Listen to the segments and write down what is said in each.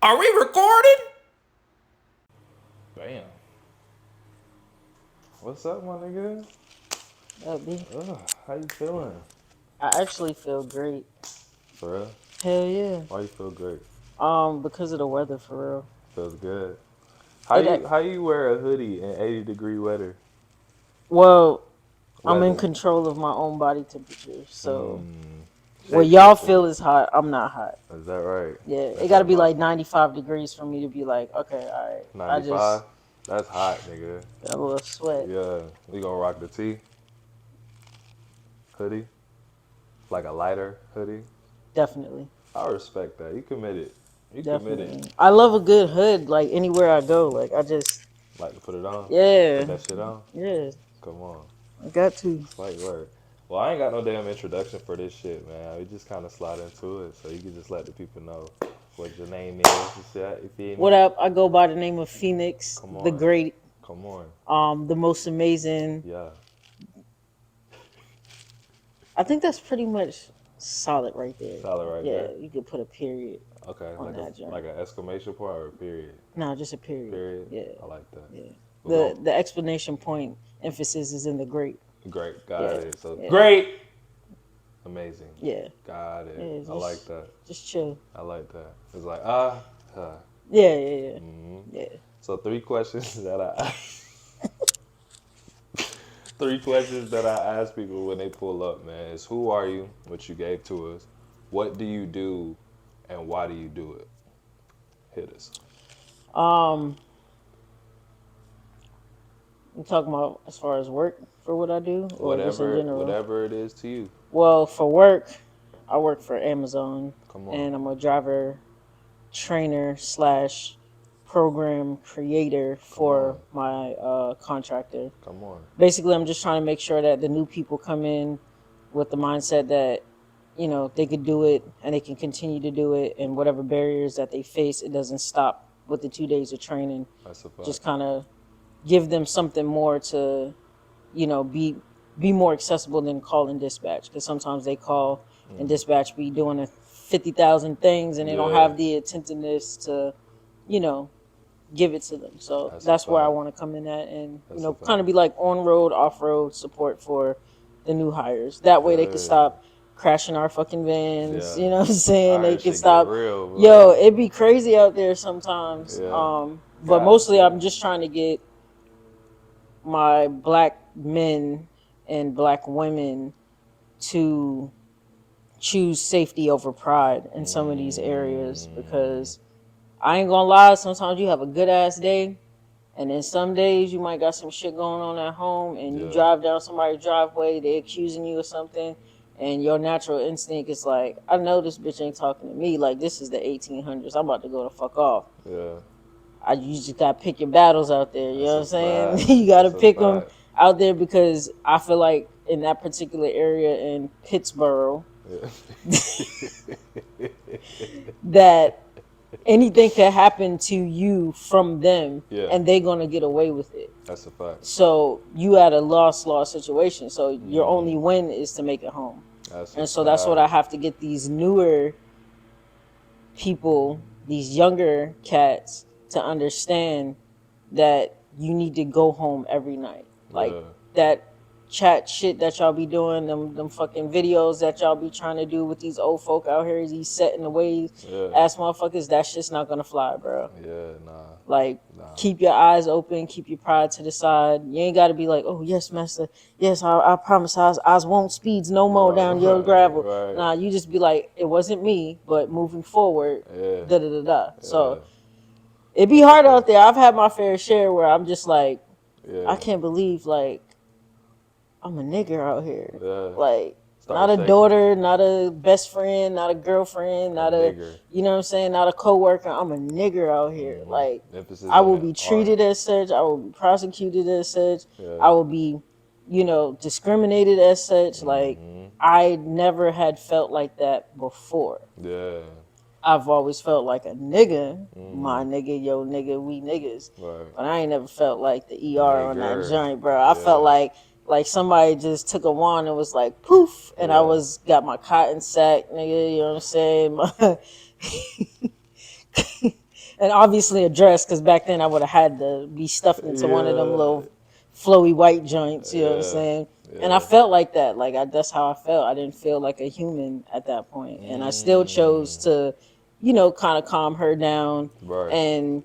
Are we recording? Bam. What's up, my nigga? B. How you feeling? I actually feel great. For real? Hell yeah. Why you feel great? Because of the weather, for real. Feels good. It How you wear a hoodie in 80-degree weather? well, I'm in Weather. control of my own body temperature, so Mmm. what y'all feel Shapeshifter. is hot. I'm not hot. Is that right? Yeah, it Ain't got to that be my like 95 degrees for me to be like, okay, all right. I 95? just That's hot, nigga. got a little sweat. Yeah. We gonna rock the T hoodie? Like a lighter hoodie? Definitely, I respect that. You committed. You committed. definitely. I love a good hood. Like anywhere I go, like I just Like to put it on? Put yeah, that shit on? yeah. Come on. I got to. Slight word. Well, I ain't got no damn introduction for this shit, man. We just kind of slide into it, so you can just let the people know what your name is. You see that? You feel me? What up? I go by the name of Phoenix, Come the on, great, come on. the most amazing. Yeah, I think that's pretty much solid right there. solid right Yeah, there. you could put a period Okay, on that like joint. an exclamation point or a period. No, just a period. Period. Yeah, I like that. yeah. We're going The explanation point emphasis is in the great. great. Got Yeah, it. So yeah, great. Amazing. yeah, Got it. yeah. I like that. Just chill. I like that. It's like huh. Yeah, yeah, yeah, hmm yeah. So three questions that I three questions that I ask people when they pull up, man, is who are you, which you gave to us, what do you do, and why do you do it? Hit us. Um, you talking about as far as work for what I do, or just in general? Whatever it is to you. Well, for work, I work for Amazon, Come on. and I'm a driver trainer slash program creator Come on. for my contractor. Come on. Basically, I'm just trying to make sure that the new people come in with the mindset that they could do it and they can continue to do it, and whatever barriers that they face, it doesn't stop with the 2 days of training. That's a fact. Just kind of give them something more to be more accessible than calling dispatch, because sometimes they call and dispatch be doing 50,000 things and they don't Yeah, have the attentiveness to you know give it to them. So that's a that's where I fact. want to come in at, and That's a kind fact. of be like on road, off road support for the new hires. That way they could Yeah. stop crashing our fucking vans. Yeah. You know what I'm saying? I They heard could shit get stop. real, Yo, boy. it'd be crazy out there sometimes. Yeah. But Got mostly to. I'm just trying to get my black men and black women to choose safety over pride in some of these areas, Mm, because I ain't gonna lie, sometimes you have a good ass day, and then some days you might got some shit going on at home, and you yeah. drive down somebody's driveway, they accusing you of something, and your natural instinct is like, I know this bitch ain't talking to me, like this is the 1800s, I'm about to go the fuck off. Yeah. You just gotta pick your battles out there. You That's know what a I'm saying? fact. You gotta That's a pick them fact. out there, because I feel like in that particular area in Pittsburgh, Yeah. that anything could happen to you from them, Yeah. and they're gonna get away with it. That's a fact. So you at a loss situation. So your only win is to make it home. That's a And so that's what I fact. have to get these newer people, these younger cats, to understand that you need to go home every night. Like Yeah. that chat shit that y'all be doing, them fucking videos that y'all be trying to do with these old folk out here, these set in the ways Yeah. ass motherfuckers, that shit's not gonna fly, bro. Yeah. Nah. Like, Nah. keep your eyes open, keep your pride to the side. You ain't gotta be like, oh yes, master, yes, I promise I won't speeds no more Right. down your Right. gravel. Right. Nah, you just be like, it wasn't me, but moving forward, Yeah. da da da da. Yeah. So it be That's a hard out fact. there. I've had my fair share where I'm just like, I Yeah. can't believe like I'm a nigger out here. Yeah. Like, not Start a shaking. daughter, not a best friend, not a girlfriend, A not a, nigger. you know what I'm saying, not a coworker. I'm a nigger out here. Like, Emphasis I on will that be R. treated as such. I will be prosecuted as such. Yeah. I will be, discriminated as such. Like, I never had felt like that before. Yeah. I've always felt like a nigga, my nigga, yo nigga, we niggas. Right. But I ain't never felt like the ER on that Nigger. joint, bro. I felt Yeah. like somebody just took a wand and was like poof, and I Yeah. was got my cotton sack, nigga. You know what I'm saying? And obviously a dress, because back then I would have had to be stuffed into one of them Yeah, little flowy white joints. You know what I'm yeah, saying? And I yeah. felt like that. That's how I felt. I didn't feel like a human at that point, and I still chose to, kind of calm her down Right. and,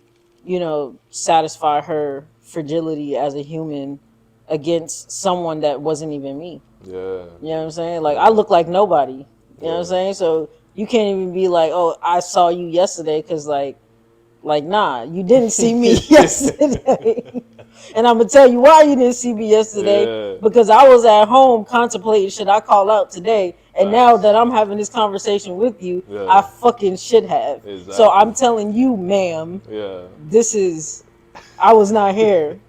satisfy her fragility as a human against someone that wasn't even me. Yeah, You know what I'm saying? Like I yeah, look like nobody. You know what I'm yeah. saying? So you can't even be like, "Oh, I saw you yesterday," because like, nah, you didn't see me yesterday. And I'm gonna tell you why you didn't see me yesterday. Yeah. Because I was at home contemplating, should I call out today? And now Facts. that I'm having this conversation with you, I Yeah. fucking should have. So Exactly. I'm telling you, ma'am, Yeah. I was not here.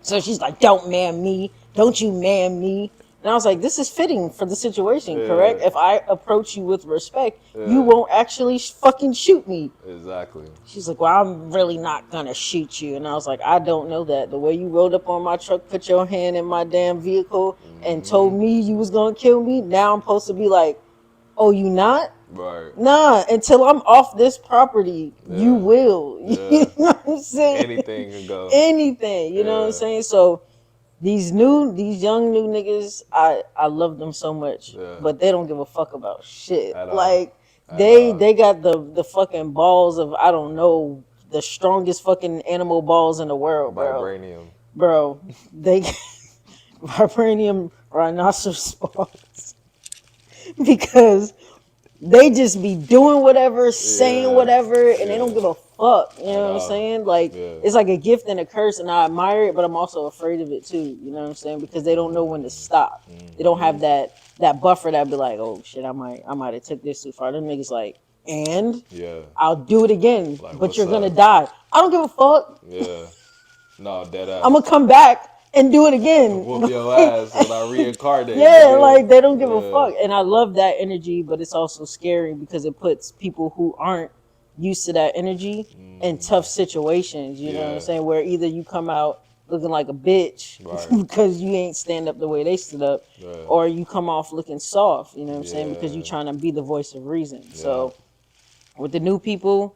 So she's like, "Don't man me. Don't you man me." And I was like, "This is fitting for the situation, correct? Yeah. If I approach you with respect, you Yeah. won't actually fucking shoot me." Exactly. She's like, "Well, I'm really not gonna shoot you." And I was like, "I don't know that. The way you rode up on my truck, put your hand in my damn vehicle, and told me you was gonna kill me, now I'm supposed to be like, oh, you not? Right. Nah, until I'm off this property, you Yeah. will." You Yeah. know what I'm saying? Anything can go. Anything, you know what I'm Yeah. saying? So these young new niggas, I love them so much, Yeah. but they don't give a fuck about shit. At all. Like At they all. they got the fucking balls of, I don't know, the strongest fucking animal balls in the world, bro. Vibranium. Bro, they vibranium rhinoceros balls because they just be doing whatever, saying Yeah. whatever, and they don't Yeah. give a fuck. You At know what I'm all. saying? Like Yeah. it's like a gift and a curse, and I admire it, but I'm also afraid of it too. You know what I'm saying? Because they don't know when to stop. They don't have that buffer that be like, oh shit, I might have took this too far. Them niggas like, and Yeah. I'll do it again, Like, but what's you're gonna up? die. I don't give a fuck. Yeah. No, dead I'm ass. gonna come back and do it again. Whoop your ass when I reincarnate, Yeah, nigga. like they don't give a Yeah. fuck. And I love that energy, but it's also scary because it puts people who aren't used to that energy in tough situations. You know what I'm Yeah. saying? Where either you come out looking like a bitch Right. because you ain't stand up the way they stood up, Yeah. or you come off looking soft, you know what I'm saying? Because you're Yeah. trying to be the voice of reason. Yeah. So with the new people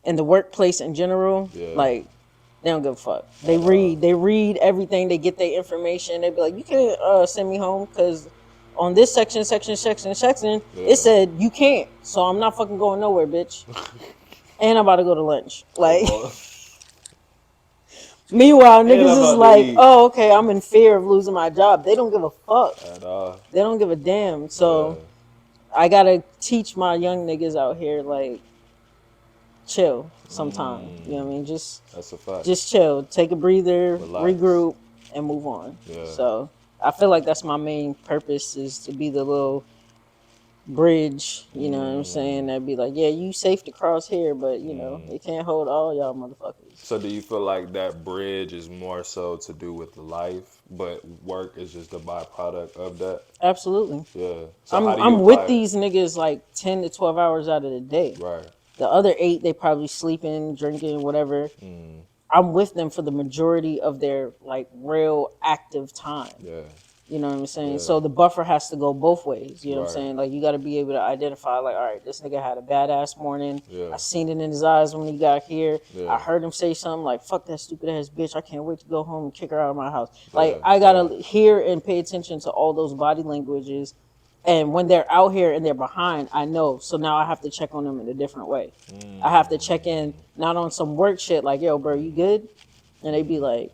in the workplace in general, Yeah. like they don't give a fuck. They At all. read everything. They get their information. They be like, "You can't send me home because on this section, it Yeah. said you can't. So I'm not fucking going nowhere, bitch. And I'm about to go to lunch." Like, Oh, meanwhile, and niggas I'm is about to like, eat. "Oh, okay, I'm in fear of losing my job." They don't give a fuck. At all. They don't give a damn. Yeah. So I gotta teach my young niggas out here, like, chill sometime. You know what I mean? That's a fact. Just chill, take a breather, Relax. regroup, and move on. Yeah. So I feel like that's my main purpose, is to be the little bridge, you know what I'm saying? That'd be like, yeah, you safe to cross here, but it can't hold all y'all motherfuckers. So do you feel like that bridge is more so to do with life, but work is just a byproduct of that? Absolutely. Yeah. So how I'm do you I'm with apply it? these niggas like 10 to 12 hours out of the day. Right. The other 8, they probably sleeping, drinking, whatever. I'm with them for the majority of their like real active time. Yeah. You know what I'm saying? Yeah. So the buffer has to go both ways. You know what I'm Right. saying? Like you got to be able to identify, like, all right, this nigga had a badass morning. Yeah. I seen it in his eyes when he got here. Yeah. I heard him say something like, fuck that stupid ass bitch. I can't wait to go home and kick her out of my house. Yeah. Like I got to hear and pay attention to all those body languages. And when they're out here and they're behind, I know. So now I have to check on them in a different way. I have to check in, not on some work shit like, yo, bro, you good? And they be like,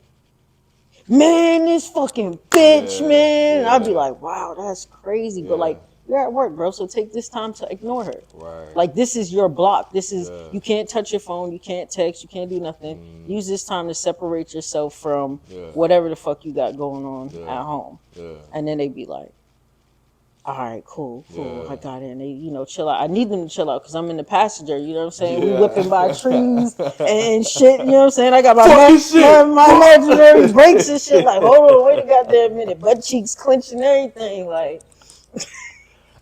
man, this fucking bitch, Yeah. man. I'd be Yeah. like, wow, that's crazy. But Yeah. like, you're at work, bro. So take this time to ignore her. Right. Like, this is your block. This is, Yeah. you can't touch your phone. You can't text. You can't do nothing. Use this time to separate yourself from Yeah. whatever the fuck you got going on Yeah. at home. Yeah. And then they be like, all right, cool. Yeah. I got it. And they, chill out. I need them to chill out because I'm in the passenger. You know what I'm saying? We Yeah. whipping by trees and shit. You know what I'm saying? I got Fucking shit. my imaginary brakes and shit. Like, hold on, wait a goddamn minute. Butt cheeks clenching everything. Like,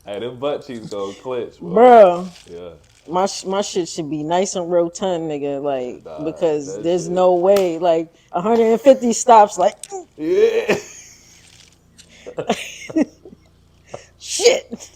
Hey, them butt cheeks go clench, bro. bro, Yeah. my shit should be nice and rotund, nigga. Like, Nah, because that there's shit. no way. Like, 150 stops. Like, Yeah. shit.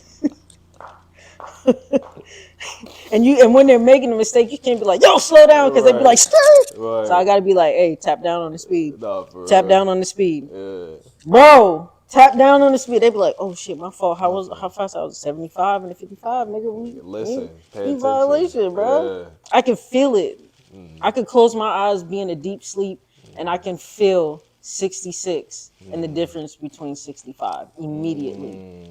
And when they're making a mistake, you can't be like, yo, slow down, because they be like, Right. skirt. So I Right. gotta be like, hey, tap down on the speed. Nah, for Tap real. down on the speed. Yeah. Bro, tap down on the speed. They be like, oh shit, my fault. Nothing. How fast I was? 75 and a 55, nigga. Listen, pay We attention. violation, bro. Yeah. I can feel it. I can close my eyes, be in a deep sleep, and I can feel 66 and the difference between 65 immediately.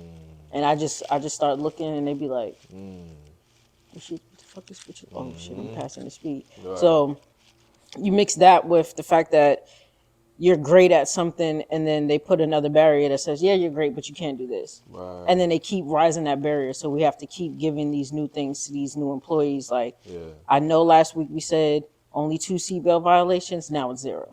And I just start looking, and they be like, oh shit, what the fuck is bitch? Oh shit, I'm passing the speed. Right. So you mix that with the fact that you're great at something, and then they put another barrier that says, yeah, you're great, but you can't do this. Right. And then they keep rising that barrier. So we have to keep giving these new things to these new employees. Like, Yeah. I know last week we said only 2 seatbelt violations. Now it's 0.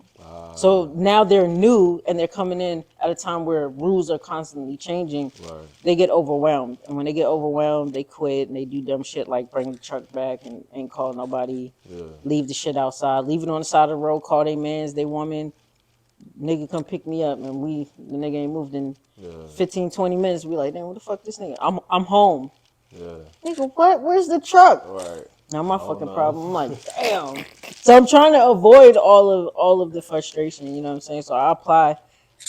So now they're new, and they're coming in at a time where rules are constantly changing. Right. They get overwhelmed. And when they get overwhelmed, they quit, and they do dumb shit like bring the truck back and ain't call nobody, leave the shit outside, leave it on the side of the road, call they mans, they woman, nigga come pick me up, and the nigga ain't moved in 15, 20 minutes. We like, damn, what the fuck this nigga? I'm home. Yeah. Nigga, what? Where's the truck? Right. Not my fucking problem. I'm like, damn. So I'm trying to avoid all of the frustration, you know what I'm saying? So I apply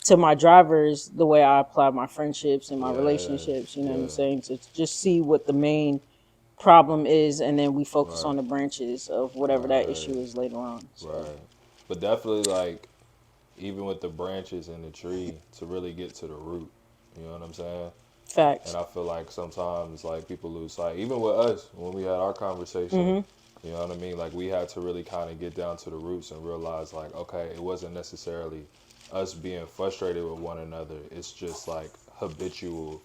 to my drivers the way I apply my friendships and my relationships, you know what I'm saying? To just see what the main problem is, and then we focus on the branches of whatever that issue is later on. So. Right. But definitely, like, even with the branches in the tree, to really get to the root. You know what I'm saying? Facts. And I feel like sometimes, like, people lose sight. Even with us, when we had our conversation, you know what I mean? Like, we had to really kind of get down to the roots and realize, like, okay, it wasn't necessarily us being frustrated with one another. It's just, like, habitual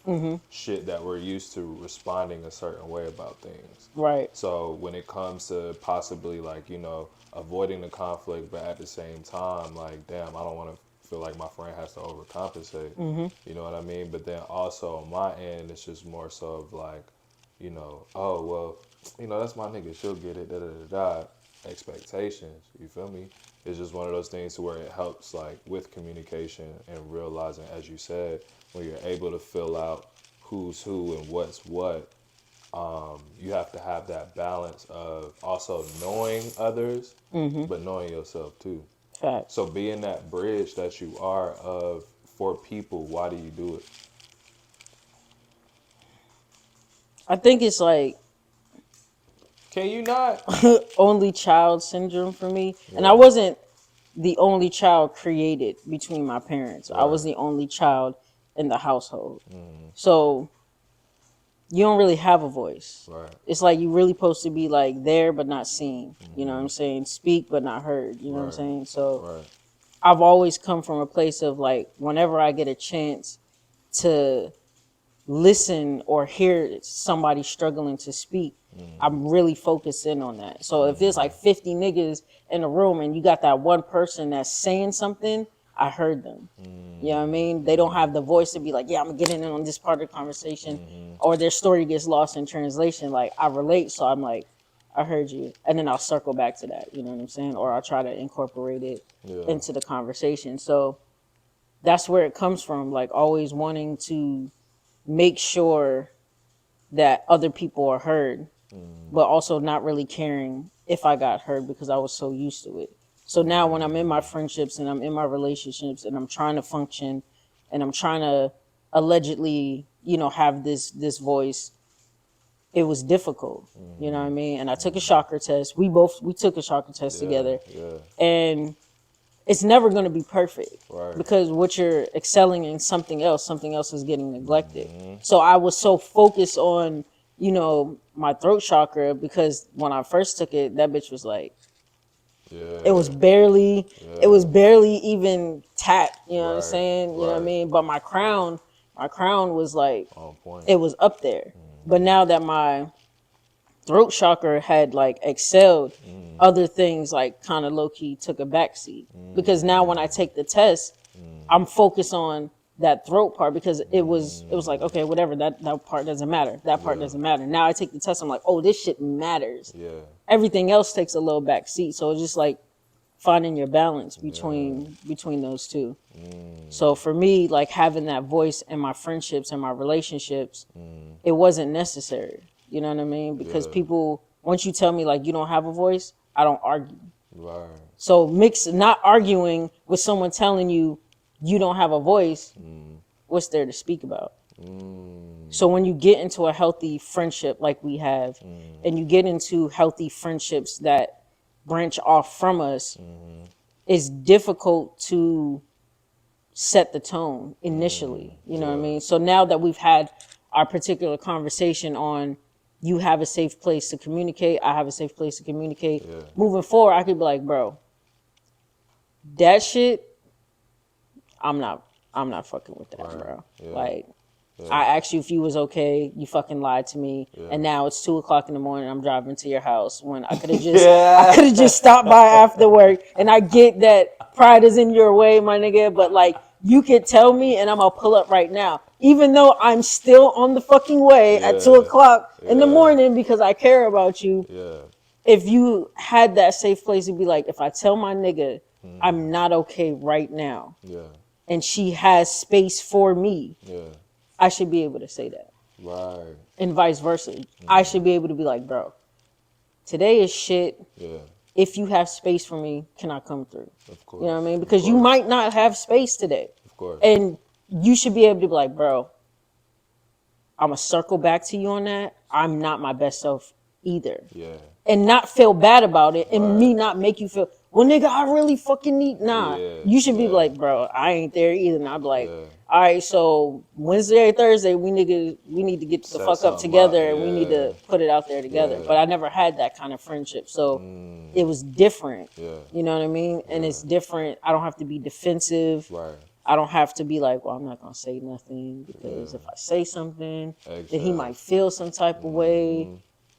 shit that we're used to responding a certain way about things. Right. So when it comes to possibly, like, you know, avoiding the conflict, but at the same time, like, damn, I don't want to feel like my friend has to overcompensate. You know what I mean? But then also on my end, it's just more so of like, you know, oh, well, you know, that's my nigga. She'll get it, da-da-da-da. Expectations, you feel me? It's just one of those things where it helps, like, with communication and realizing, as you said, when you're able to fill out who's who and what's what, you have to have that balance of also knowing others, but knowing yourself too. Facts. So being that bridge that you are of for people, why do you do it? I think it's like Can you not? only child syndrome for me. And I wasn't the only child created between my parents. I was the only child in the household. So you don't really have a voice. Right. It's like you really supposed to be like there but not seen. You know what I'm saying? Speak but not heard. You know what I'm saying? So I've always come from a place of like, whenever I get a chance to listen or hear somebody struggling to speak, I'm really focused in on that. So if there's like 50 niggas in a room and you got that one person that's saying something, I heard them. You know what I mean? They don't have the voice to be like, yeah, I'm gonna get in on this part of the conversation, or their story gets lost in translation. Like, I relate, so I'm like, I heard you, and then I'll circle back to that. You know what I'm saying? Or I'll try to incorporate it into the conversation. So that's where it comes from. Like, always wanting to make sure that other people are heard, but also not really caring if I got heard because I was so used to it. So now when I'm in my friendships and I'm in my relationships and I'm trying to function and I'm trying to allegedly, you know, have this voice, it was difficult. You know what I mean? And I took a chakra test. We took a chakra test together. And it's never going to be perfect because what you're excelling in something else is getting neglected. So I was so focused on, you know, my throat chakra because when I first took it, that bitch was like, it was barely even tapped, you know what I'm saying? You know what I mean? But my crown was like, on point. it was up there. But now that my throat chakra had like excelled, other things like kind of low key took a backseat because now when I take the test, I'm focused on that throat part because it was like, okay, whatever, that part doesn't matter. That part doesn't matter. Now I take the test, I'm like, oh, this shit matters. Everything else takes a little backseat. So it's just like finding your balance between those two. So for me, like having that voice in my friendships and my relationships, it wasn't necessary. You know what I mean? Because Yeah. people, once you tell me like you don't have a voice, I don't argue. Right. So mix not arguing with someone telling you you don't have a voice, what's there to speak about? So when you get into a healthy friendship like we have, and you get into healthy friendships that branch off from us, it's difficult to set the tone initially. You know what I Yeah. mean? So now that we've had our particular conversation on you have a safe place to communicate, I have a safe place to communicate. Yeah. Moving forward, I could be like, bro, that shit, I'm not fucking with that, Right. bro. Yeah. Like, Yeah. I asked you if you was okay. You fucking lied to me, and now it's 2:00 in the morning. I'm driving to your house when I could have just, I could have just stopped by after work. And I get that pride is in your way, my nigga. But like, you could tell me, and I'm gonna pull up right now, even though I'm still on the fucking way at 2:00 in the morning because I care about you. Yeah. If you had that safe place to be like, if I tell my nigga I'm not okay right now, Yeah. and she has space for me, Yeah. I should be able to say that. Right. And vice versa. I should be able to be like, bro, today is shit. Yeah. If you have space for me, can I come through? Of course. You know what I mean? Because you might not have space today. Of course. And you should be able to be like, bro, I'm going to circle back to you on that. I'm not my best self either. Yeah. And not feel bad about it, and Right. me not make you feel, well, nigga, I really fucking need, nah. Yeah, You should be yeah. like, bro, I ain't there either. And I'll be like, Yeah. all right, so Wednesday, Thursday, we need to get the Set fuck up something together, up, and we need yeah. to put it out there together. Yeah. But I never had that kind of friendship, so it was different. Yeah. You know what I mean? And it's different. I don't have to be defensive. Right. I don't have to be like, well, I'm not gonna say nothing because if I say something, then he might feel some type of way.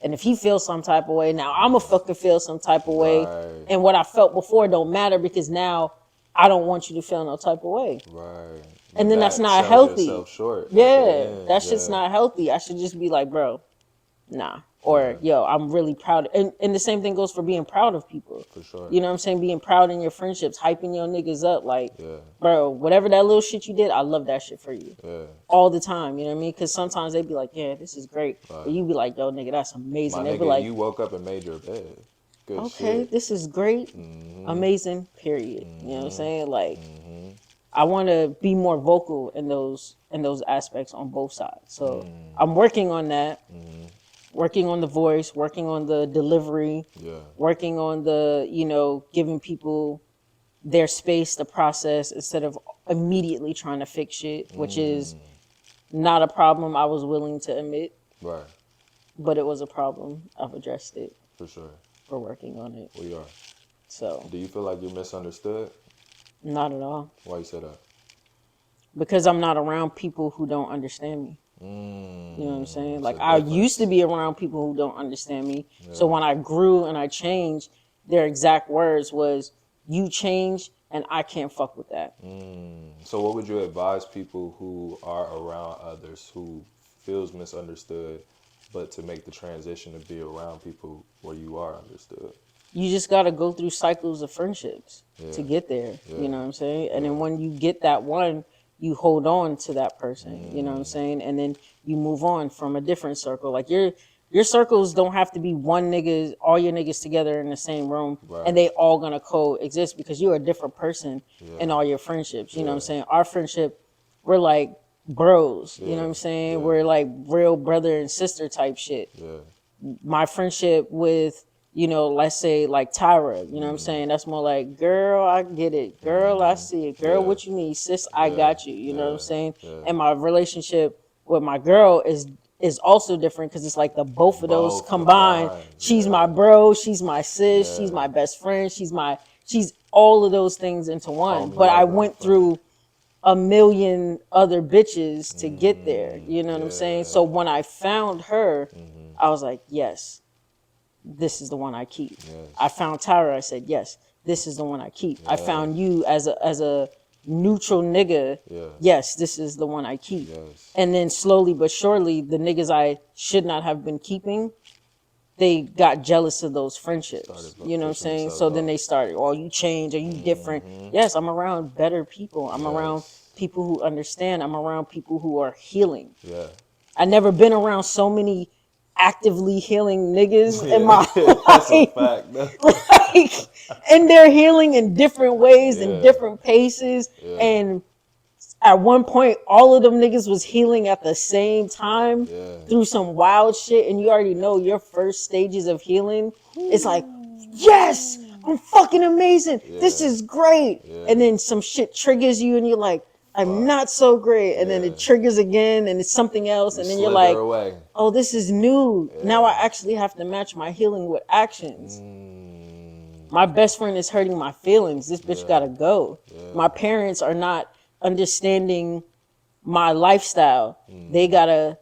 And if he feels some type of way, now I'm a fucking feel some type of way. Right. And what I felt before don't matter because now I don't want you to feel no type of way. Right. And then that's not sells healthy. yourself short at the Yeah, end. that shit's not healthy. I should just be like, bro, nah. Or, yo, I'm really proud. And the same thing goes for being proud of people. For sure. You know what I'm saying? Being proud in your friendships, hyping your niggas up. Like, Yeah. bro, whatever that little shit you did, I love that shit for you. Yeah. All the time, you know what I mean? Because sometimes they be like, yeah, this is great. Right. But you be like, yo, nigga, that's amazing. My They be nigga, like, you woke up and made your bed. Good okay, shit. this is great. Amazing, period. You know what I'm saying? Like, I want to be more vocal in those aspects on both sides. So I'm working on that. Working on the voice, working on the delivery, working on the, giving people their space to process instead of immediately trying to fix shit, which is not a problem I was willing to admit. Right. But it was a problem. I've addressed it. For sure. We're working on it. We are. So. Do you feel like you're misunderstood? Not at all. Why you say that? Because I'm not around people who don't understand me. You know what I'm saying? Like, I used to be around people who don't understand me. Yeah. So when I grew and I changed, their exact words was, you change and I can't fuck with that. So what would you advise people who are around others who feels misunderstood, but to make the transition to be around people where you are understood? You just got to go through cycles of friendships to get there. You know what I'm saying? And then when you get that one, you hold on to that person, you know what I'm saying? And then you move on from a different circle. Like your circles don't have to be one nigga, all your niggas together in the same room and they all gonna coexist because you're a different person in all your friendships. You know what I'm saying? Our friendship, we're like bros, you know what I'm saying? We're like real brother and sister type shit. My friendship with, let's say like Tyra, you know what I'm saying? That's more like, girl, I get it. Girl, I see it. Girl, what you need? Sis, I got you. You know what I'm saying? And my relationship with my girl is also different because it's like the both of those combined. She's my bro. She's my sis. She's my best friend. She's all of those things into one. But I went through a million other bitches to get there. You know what I'm saying? So when I found her, I was like, yes. This is the one I keep. I found Tyra. I said, yes, this is the one I keep. I found you as a neutral nigga. Yes, this is the one I keep. And then slowly but surely, the niggas I should not have been keeping, they got jealous of those friendships. You know what I'm saying? So then they started, oh, you change, are you different? Yes, I'm around better people. I'm around people who understand. I'm around people who are healing. I never been around so many actively healing niggas in Yeah, my that's a life. fact. Though. Like, and they're healing in different ways and Yeah, different paces. yeah, And at one point, all of them niggas was healing at the same time yeah. through some wild shit. And you already know your first stages of healing. It's like, yes, I'm fucking amazing. This Yeah, is great. yeah. And then some shit triggers you and you're like, I'm Fuck. not so great. And then Yeah. it triggers again and it's something else. You And then you're slither like, away. oh, this is new. Now Yeah. I actually have to match my healing with actions. Mm, My best friend is hurting my feelings. This bitch yeah. gotta go. Yeah. My parents are not understanding my lifestyle. They gotta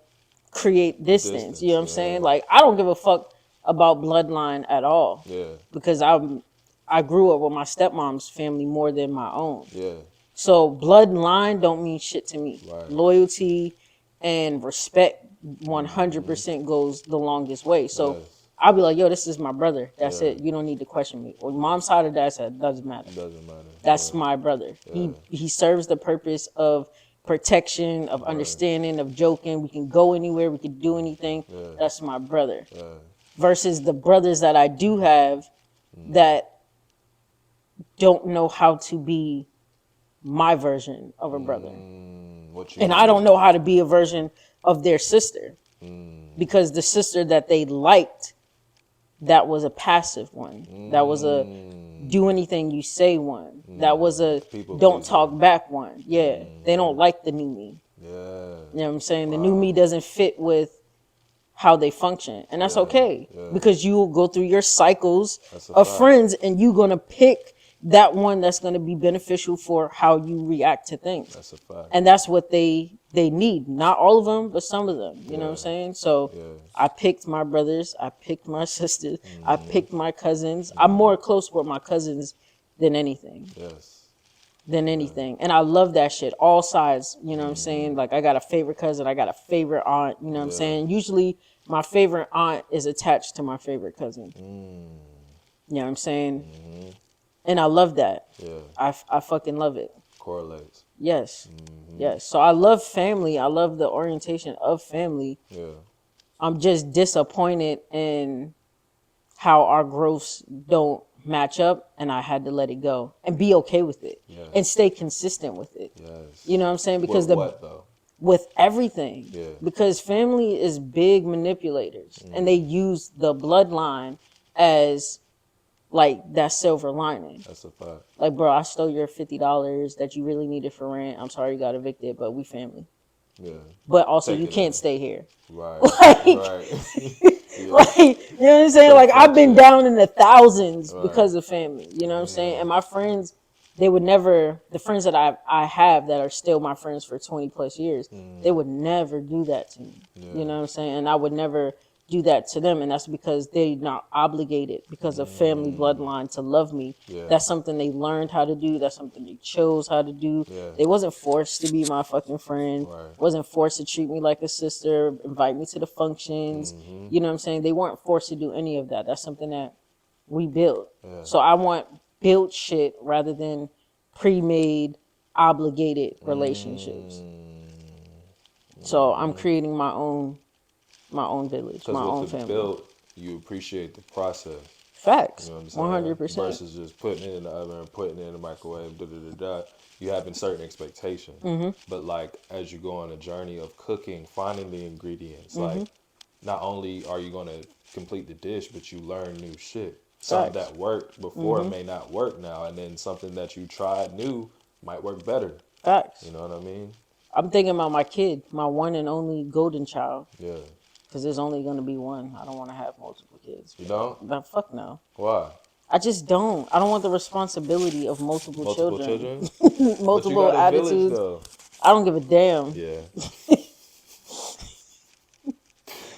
create distance. You know what I'm Distance. saying? Yeah. Like, I don't give a fuck about bloodline at all Yeah. because I grew up with my stepmom's family more than my own. Yeah. So bloodline don't mean shit to me. Right. Loyalty and respect 100% goes the longest way. So Yes. I'll be like, yo, this is my brother. That's Yeah. it. You don't need to question me. Or mom's side or dad's side, doesn't matter. Doesn't matter. That's Yeah. my brother. Yeah. He serves the purpose of protection, of understanding, of joking. We can go anywhere, we can do anything. Yeah. That's my brother. Yeah. Versus the brothers that I do have that don't know how to be my version of a brother. What you And I mean? don't know how to be a version of their sister. Because the sister that they liked, that was a passive one. That was a do anything you say one. That was a People don't pleaser. talk back one. Yeah. They don't like the new me. Yeah. You know what I'm saying? The new me doesn't fit with how they function. And that's okay. yeah. Because you will go through your cycles That's a of fact. friends and you're going to pick that one that's going to be beneficial for how you react to things. That's a fact. And that's what they need. Not all of them, but some of them. You know what I'm saying? So Yeah. I picked my brothers. I picked my sisters. I picked my cousins. I'm more close with my cousins than anything. Yes. Than anything. And I love that shit. All sides. You know what I'm saying? Like, I got a favorite cousin. I got a favorite aunt. You know what I'm saying? Usually my favorite aunt is attached to my favorite cousin. You know what I'm saying? And I love that. Yeah. I fucking love it. Correlates. Yes. Yes. So I love family. I love the orientation of family. Yeah. I'm just disappointed in how our growths don't match up, and I had to let it go and be okay with it and stay consistent with it. Yes. You know what I'm saying? Because With what though? with everything. Yeah. Because family is big manipulators and they use the bloodline as like that silver lining. That's a fact. Like, bro, I stole your $50 that you really needed for rent. I'm sorry you got evicted, but we family. Yeah. But also, Take you it can't in. stay here. Right. Like, Right. Yeah. like, you know what I'm saying? Like, I've been down in the thousands Right. because of family. You know what I'm saying? And my friends, they would never, the friends that I have that are still my friends for 20 plus years, they would never do that to me. You know what I'm saying? And I would never do that to them. And that's because they're not obligated because of family bloodline to love me. Yeah. That's something they learned how to do. That's something they chose how to do. Yeah. They wasn't forced to be my fucking friend. Right. Wasn't forced to treat me like a sister, invite me to the functions. You know what I'm saying? They weren't forced to do any of that. That's something that we built. Yeah. So I want built shit rather than pre-made, obligated relationships. So I'm creating my own village, my own Because with the family. build, you appreciate the process. Facts, You know what I'm saying? 100%. Versus just putting it in the oven and putting it in the microwave, You having certain expectations. But like as you go on a journey of cooking, finding the ingredients, like not only are you gonna complete the dish, but you learn new shit. Something Facts. that worked before may not work now, and then something that you tried new might work better. Facts. You know what I mean? I'm thinking about my kid, my one and only golden child, Yeah. because there's only going to be one. I don't want to have multiple kids. You don't? But fuck no. Why? I just don't. I don't want the responsibility of multiple children. But you Multiple got a village, attitudes. though. I don't give a damn. Yeah.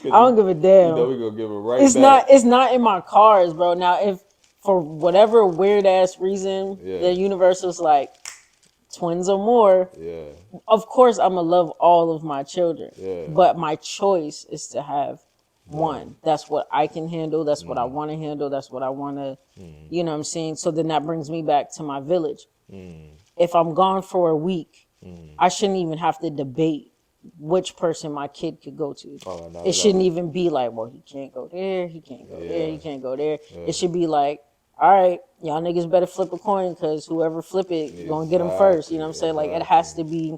I don't give a damn. You know we gonna give it right It's back. it's not in my cards, bro. Now, if for whatever weird ass reason the universe was like twins or more, Yeah. of course I'm gonna love all of my children. Yeah. But my choice is to have one. That's what I can handle. That's what I want to handle. That's what I want to, you know what I'm saying? So then that brings me back to my village. If I'm gone for a week, I shouldn't even have to debate which person my kid could go to. Oh, not It at shouldn't all. even be like, well, he can't go there, he can't go there, he Yeah. can't go there. Yeah. It should be like, all right, y'all niggas better flip a coin because whoever flip it gonna get him first. You know what I'm saying? Like it has to be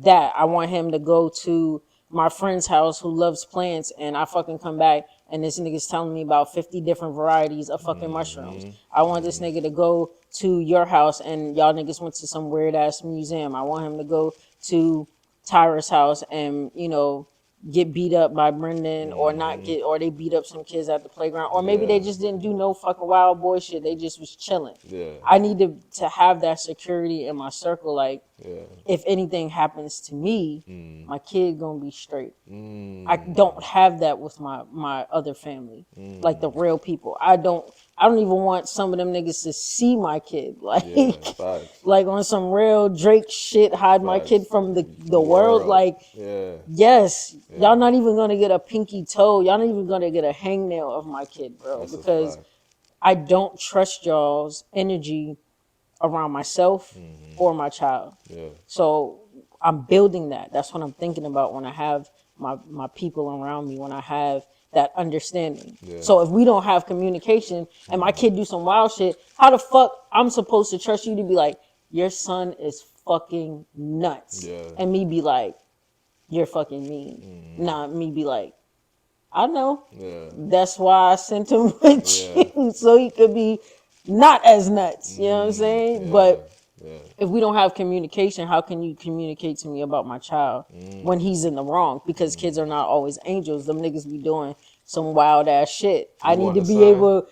that. I want him to go to my friend's house who loves plants, and I fucking come back and this nigga's telling me about 50 different varieties of fucking mushrooms. I want this nigga to go to your house and y'all niggas went to some weird ass museum. I want him to go to Tyra's house and, you know, get beat up by Brendan or not get, or they beat up some kids at the playground, or maybe they Yeah. just didn't do no fucking wild boy shit. They just was chilling. Yeah. I need to have that security in my circle. Like, Yeah. if anything happens to me, my kid gonna be straight. Mm. I don't have that with my other family, like the real people. I don't even want some of them niggas to see my kid, like Yeah. Facts. like on some real Drake shit, hide my Facts. kid from the world. Like, Yeah. yes, y'all not even gonna get a pinky toe. Y'all not even gonna get a hangnail of my kid, bro, That's a because fact. I don't trust y'all's energy around myself or my child. Yeah. So I'm building that. That's what I'm thinking about when I have my people around me, when I have that understanding. Yeah. So if we don't have communication and my kid do some wild shit, how the fuck I'm supposed to trust you to be like, your son is fucking nuts? Yeah. And me be like, you're fucking mean. Nah, me be like, I know. Yeah. That's why I sent him with you, so he could be not as nuts. You know what I'm saying? Yeah. But Yeah. if we don't have communication, how can you communicate to me about my child when he's in the wrong? Because kids are not always angels. Them niggas be doing some wild ass shit. I need want to a be son? able,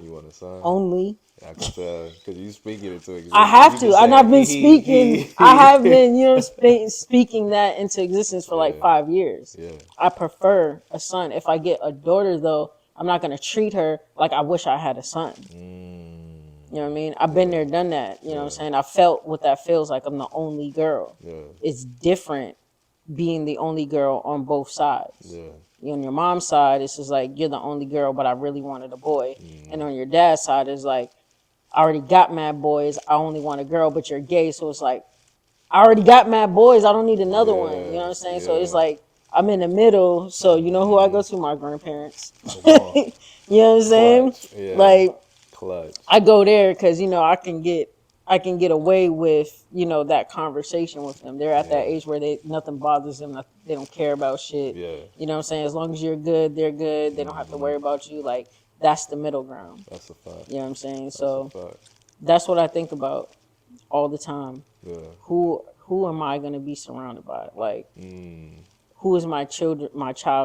You want a son? only. I can tell because you speaking it to existence. I have You to, been and I've saying been speaking. I have been, you know, speaking that into existence for like 5 years. Yeah. I prefer a son. If I get a daughter, though, I'm not gonna treat her like I wish I had a son. You know what I mean? I've been there, done that. You know what I'm saying? I felt what that feels like. I'm the only girl. Yeah. It's different being the only girl on both sides. Yeah. On your mom's side, it's just like you're the only girl, but I really wanted a boy. And on your dad's side, it's like I already got mad boys. I only want a girl, but you're gay, so it's like I already got mad boys. I don't need another one. You know what I'm saying? So it's like I'm in the middle. So you know who I go to? My grandparents. Come on. You know what I'm saying? Clutch. Yeah. Like Clutch. I go there because you know I can get away with, you know, that conversation with them. They're at that age where nothing bothers them. They don't care about shit. Yeah. You know what I'm saying? As long as you're good, they're good. They don't have to worry about you. Like, that's the middle ground. That's a fact. You know what I'm saying? That's So a fact. that's what I think about all the time. Yeah. Who am I gonna be surrounded by? Like, who is my child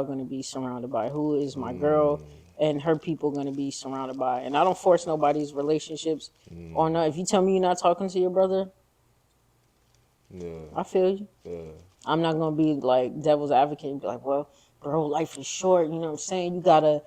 gonna be surrounded by? Who is my girl and her people gonna be surrounded by? And I don't force nobody's relationships or not. If you tell me you're not talking to your brother, I feel you. Yeah. I'm not gonna be like devil's advocate and be like, well, bro, life is short. You know what I'm saying? You gotta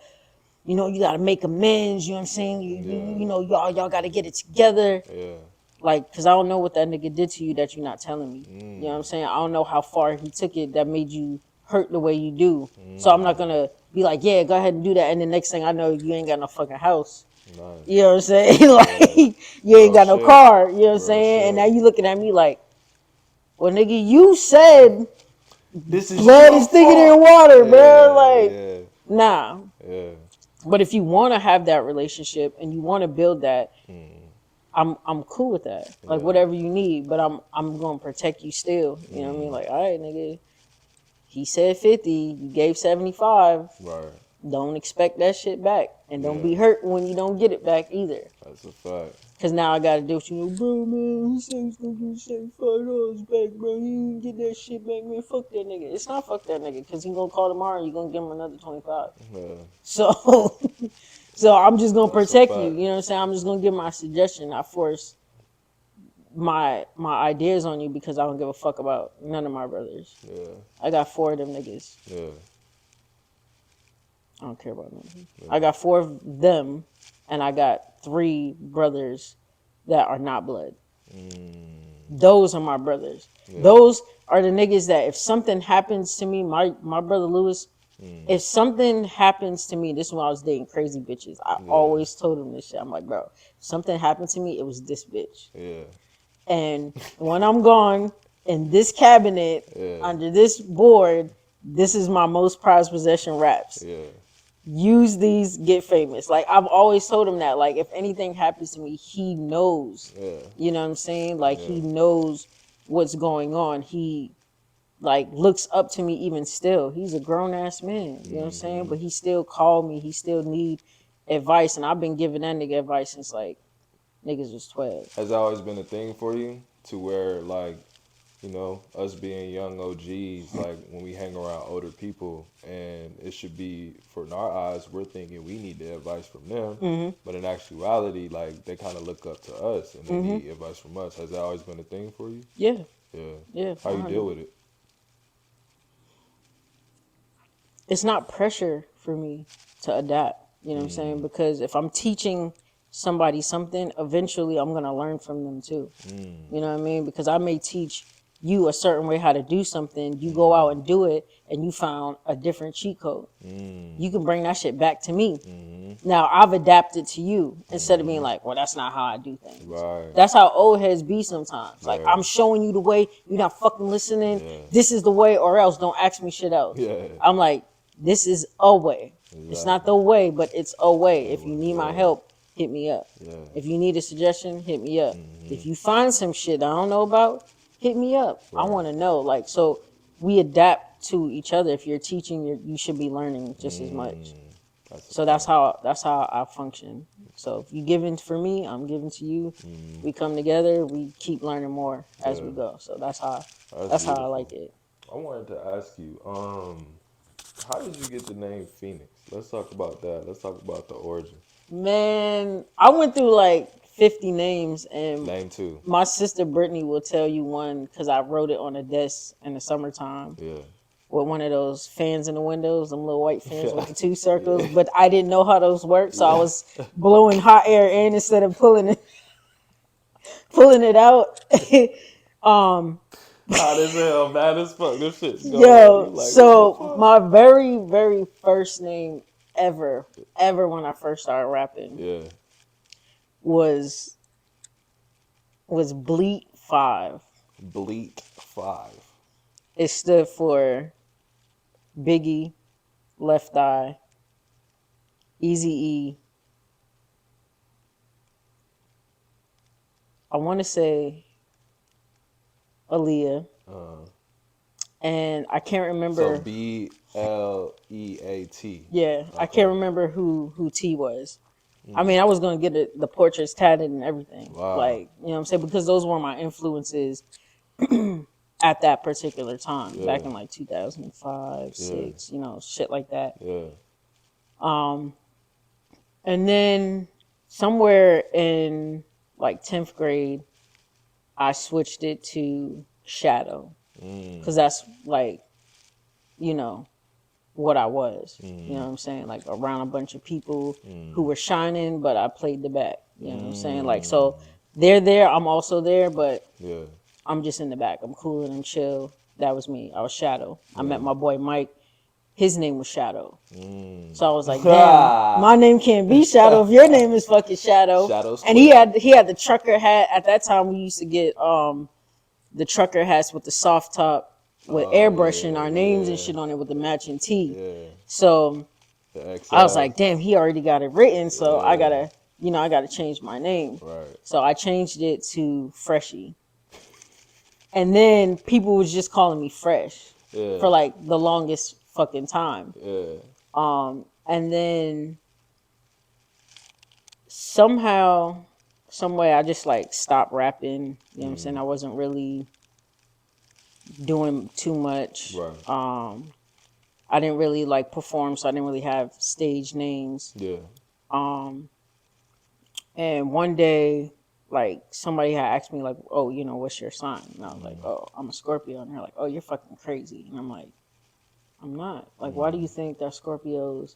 make amends. You know what I'm saying? You know, y'all gotta get it together. Yeah. Like, cause I don't know what that nigga did to you that you're not telling me. You know what I'm saying? I don't know how far he took it that made you hurt the way you do. So I'm not gonna be like, yeah, go ahead and do that. And the next thing I know, you ain't got no fucking house. Nice. You know what I'm saying? Like, you ain't got no shit. car. You know what I'm Real saying? shit. And now you looking at me like, well, nigga, you said This is blood your is thicker fault. than water, bro. Like, Yeah. nah. Yeah. But if you want to have that relationship and you want to build that, I'm cool with that. Like, whatever you need, but I'm gonna protect you still. You know what I mean? Like, all right, nigga, he said 50, you gave 75. Right. Don't expect that shit back, and don't be hurt when you don't get it back either. That's a fact. Cause now I gotta deal with you, bro, man. He said he's gonna give $75 back, bro. You didn't get that shit back, man. Fuck that nigga. It's not fuck that nigga, cause he gonna call tomorrow and you gonna give him another 25. Yeah. So, so I'm just gonna That's a protect you. fact. You know what I'm saying? I'm just gonna give my suggestion. I force my ideas on you because I don't give a fuck about none of my brothers. Yeah. I got 4 of them niggas. Yeah. I don't care about them. I got 4 of them, and I got 3 brothers that are not blood. Those are my brothers. Those are the niggas that if something happens to me, my brother Lewis, if something happens to me, this is when I was dating crazy bitches. I always told him this shit. I'm like, bro, if something happened to me, it was this bitch. Yeah. And when I'm gone, in this cabinet Yeah. under this board. This is my most prized possession raps. Yeah. Use these, get famous. Like I've always told him that. Like if anything happens to me, he knows. Yeah. You know what I'm saying? Like Yeah. he knows what's going on. He like looks up to me even still. He's a grown ass man. You know what I'm saying? But he still called me. He still need advice, and I've been giving that nigga advice since like niggas was 12. Has that always been a thing for you to where like, you know, us being young OGs, like when we hang around older people, and it should be, for in our eyes, we're thinking we need the advice from them, but in actuality, like they kind of look up to us and they need advice from us. Has that always been a thing for you? Yeah, Yeah. yeah. How you 100. deal with it? It's not pressure for me to adapt. You know what I'm saying? Because if I'm teaching somebody something, eventually I'm gonna learn from them too. You know what I mean? Because I may teach you a certain way how to do something, you go out and do it, and you found a different cheat code. You can bring that shit back to me. Now I've adapted to you instead of being like, well, that's not how I do things. Right. That's how old heads be sometimes. Like Right. I'm showing you the way, you're not fucking listening. Yeah. This is the way, or else don't ask me shit else. Yeah. I'm like, this is a way. It's not the way, but it's a way. If you need my help, hit me up. Yeah. If you need a suggestion, hit me up. If you find some shit I don't know about, hit me up. I want to know. Like, so we adapt to each other. If you're teaching, you should be learning just as much. So that's how I function. So if you giving for me, I'm giving to you. We come together, we keep learning more as we go. So that's how I like it. I wanted to ask you, how did you get the name Phoenix? Let's talk about that. Let's talk about the origin. Man, I went through like 50 names, and Name two. my sister Brittany will tell you one because I wrote it on a desk in the summertime. Yeah. With one of those fans in the windows, them little white fans with the two circles. But I didn't know how those work, so I was blowing hot air in instead of pulling it out. Hot as hell, mad as fuck. This shit's going. Yo, Like, so my very, very first name ever when I first started rapping yeah. was Bleat 5. Bleat 5. It stood for Biggie, Left Eye, Eazy-E. I want to say Aaliyah. And I can't remember. So BLEAT. Yeah, okay. I can't remember who T was. I mean, I was going to get the portraits tatted and everything. Wow. Like, you know what I'm saying? Because those were my influences at that particular time, back in like 2005, 6, you know, shit like that. Yeah. And then somewhere in like 10th grade, I switched it to Shadow. Because that's like, you know, what I was. You know what I'm saying? Like around a bunch of people who were shining, but I played the back. You know what I'm saying? Like, so they're there, I'm also there, but I'm just in the back. I'm cool and I'm chill. That was me. I was Shadow. I met my boy Mike. His name was Shadow. So I was like, damn, my name can't be Shadow if your name is fucking Shadow. And he had the trucker hat. At that time, we used to get the trucker hats with the soft top with airbrushing our names and shit on it with the matching tee. So I was like, damn, he already got it written. So I gotta change my name. Right. So I changed it to Freshie. And then people was just calling me Fresh for like the longest fucking time. And then somehow, some way, I just like stopped rapping. You know what I'm saying? I wasn't really doing too much. Right. I didn't really like perform, so I didn't really have stage names. Yeah. And one day, like, somebody had asked me, like, oh, you know, what's your sign? And I was like, oh, I'm a Scorpio. And they're like, oh, you're fucking crazy. And I'm like, I'm not. Like, why do you think that Scorpios